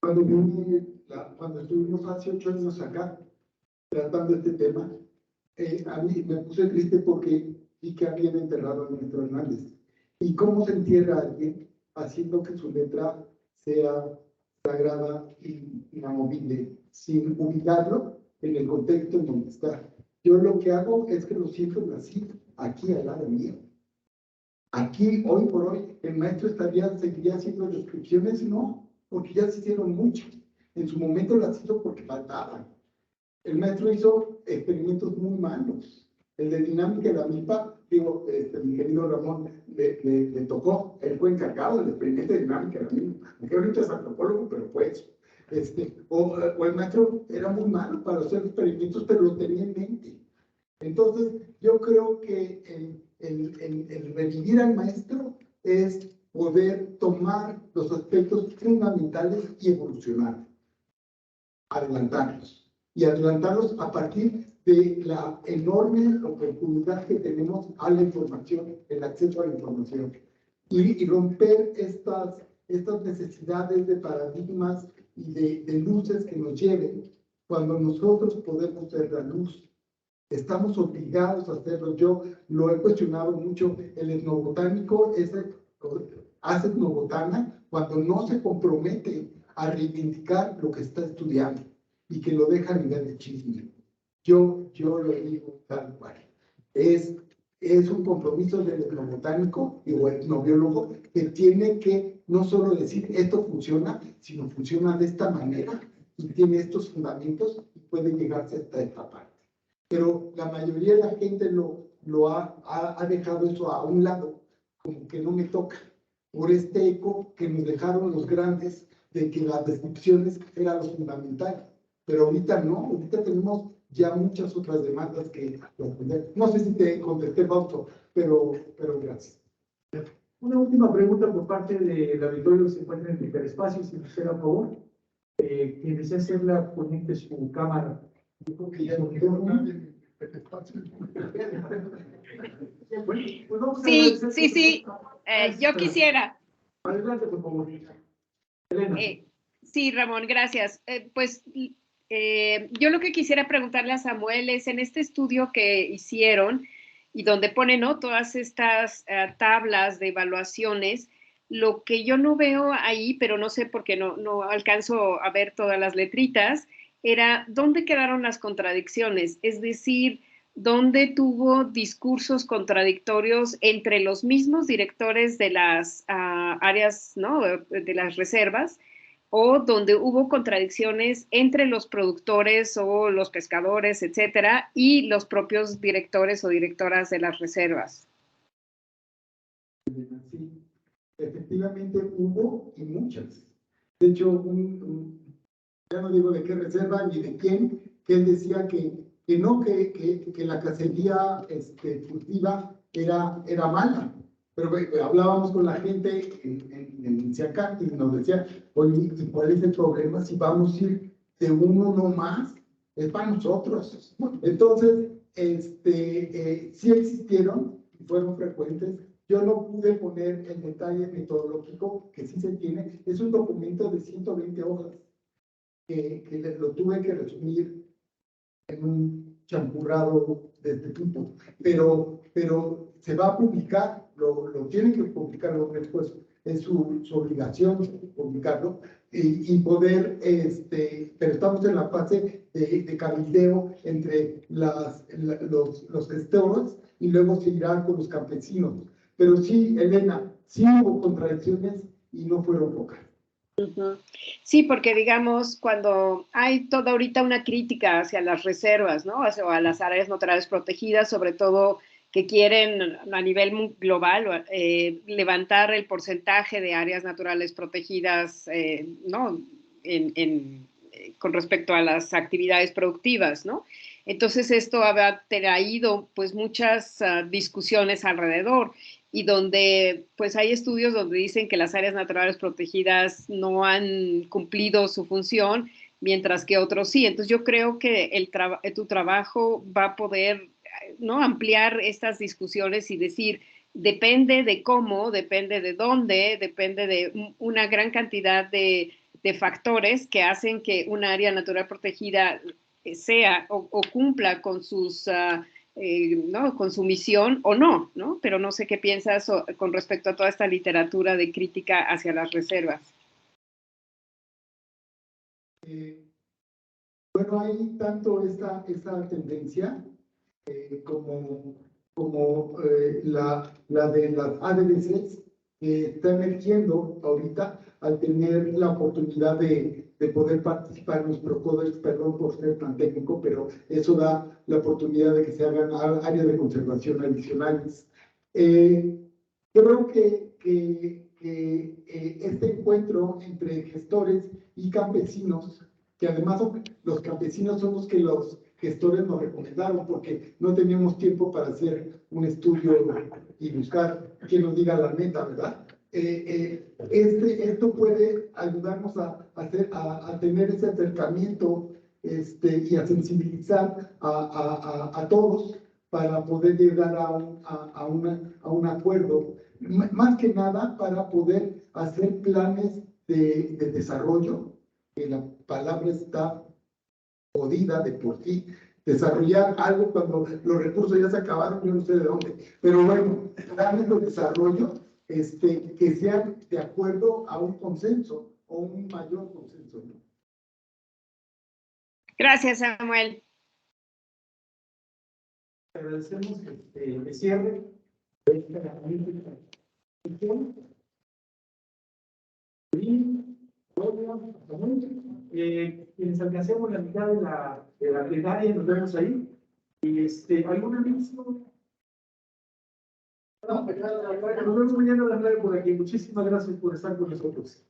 cuando estuvimos hace 8 años acá tratando este tema, a mí me puse triste porque vi que habían enterrado a Néstor Hernández. ¿Y cómo se entierra a alguien haciendo que su letra sea sagrada y inamovible, sin ubicarlo en el contexto en donde está? Yo lo que hago es que lo siento así, aquí al lado mío. Aquí, hoy por hoy, el maestro seguiría haciendo descripciones, no, porque ya se hicieron muchas. En su momento las hizo porque faltaban. el maestro hizo experimentos muy malos. El de dinámica de la milpa, digo, mi querido Ramón, le tocó, él fue encargado del experimento de dinámica de la milpa. Aunque ahorita es antropólogo, pero fue eso. O el maestro era muy malo para hacer experimentos, pero lo tenía en mente. Entonces, yo creo que el revivir al maestro es poder tomar los aspectos fundamentales y evolucionar, adelantarlos. Y adelantarlos a partir de la enorme oportunidad que tenemos a la información, el acceso a la información. Y romper estas necesidades de paradigmas y de luces que nos lleven cuando nosotros podemos ser la luz. Estamos obligados a hacerlo. Yo lo he cuestionado mucho. El etnobotánico hace etnobotana cuando no se compromete a reivindicar lo que está estudiando y que lo deja a nivel de chisme. Yo lo digo tal cual. Es un compromiso del etnobotánico o etnobiólogo que tiene que no solo decir esto funciona, sino funciona de esta manera y tiene estos fundamentos y puede llegarse hasta esta parte. Pero la mayoría de la gente lo ha dejado eso a un lado, como que no me toca, por este eco que nos dejaron los grandes de que las descripciones eran lo fundamental. Pero ahorita no, ahorita tenemos ya muchas otras demandas que responder. No sé si te contesté, Fausto, pero gracias. Una última pregunta por parte del auditorio que se encuentra en el hiperespacio, si nos queda a favor. Quien desea hacerla, conecte su cámara. Sí, yo quisiera. Adelante, por favor. Elena. Sí, Ramón, gracias. Yo lo que quisiera preguntarle a Samuel es, en este estudio que hicieron y donde ponen, ¿no?, todas estas tablas de evaluaciones, lo que yo no veo ahí, pero no sé por qué no alcanzo a ver todas las letritas, era dónde quedaron las contradicciones, es decir, dónde tuvo discursos contradictorios entre los mismos directores de las áreas, ¿no?, de las reservas, o donde hubo contradicciones entre los productores o los pescadores, etcétera, y los propios directores o directoras de las reservas. Sí, efectivamente hubo y muchas. De hecho, ya no digo de qué reserva ni de quién, que él decía que la cacería furtiva era mala. Pero hablábamos con la gente en Siacán y nos decía, oye, ¿y cuál es el problema si vamos a ir de uno no más? Es para nosotros. Entonces, sí existieron y fueron frecuentes. Yo no pude poner el detalle metodológico que sí se tiene. Es un documento de 120 hojas que lo tuve que resumir en un champurrado de este tipo. Pero se va a publicar, lo tienen que publicarlo después. Es su obligación publicarlo y poder, pero estamos en la fase de cabildeo entre los gestores y luego se irá con los campesinos. Pero sí, Elena, sí hubo contradicciones y no fueron pocas. Sí, porque digamos, cuando hay toda ahorita una crítica hacia las reservas, ¿no?, o a las áreas naturales protegidas, sobre todo que quieren a nivel global levantar el porcentaje de áreas naturales protegidas, ¿no?, con respecto a las actividades productivas, ¿no? Entonces esto ha traído pues muchas discusiones alrededor, y donde pues hay estudios donde dicen que las áreas naturales protegidas no han cumplido su función, mientras que otros sí. Entonces yo creo que tu trabajo va a poder, ¿no?, ampliar estas discusiones y decir, depende de cómo, depende de dónde, depende de una gran cantidad de factores que hacen que un área natural protegida sea o cumpla con sus ¿no?, con su misión o no, ¿no? Pero no sé qué piensas con respecto a toda esta literatura de crítica hacia las reservas. Bueno, hay tanto esta tendencia como la de las ADDCs que está emergiendo ahorita al tener la oportunidad de de poder participar en los PROCODEX, perdón por ser tan técnico, pero eso da la oportunidad de que se hagan áreas de conservación adicionales. Yo creo que este encuentro entre gestores y campesinos, que además los campesinos son los que los gestores nos recomendaron, porque no teníamos tiempo para hacer un estudio y buscar quien nos diga la neta, ¿verdad? Esto puede ayudarnos a tener ese acercamiento y a sensibilizar a todos para poder llegar a un acuerdo, más que nada para poder hacer planes de desarrollo, que la palabra está jodida de por sí, desarrollar algo cuando los recursos ya se acabaron, yo no sé de dónde, pero bueno, planes de desarrollo que sean de acuerdo a un consenso o un mayor consenso, ¿no? Gracias, Samuel. Agradecemos el cierre. Quienes alcancemos la mitad de la plenaria, nos vemos ahí. Y ¿algún anuncio? No, nos vemos mañana a las 9 por aquí. Muchísimas gracias por estar con nosotros.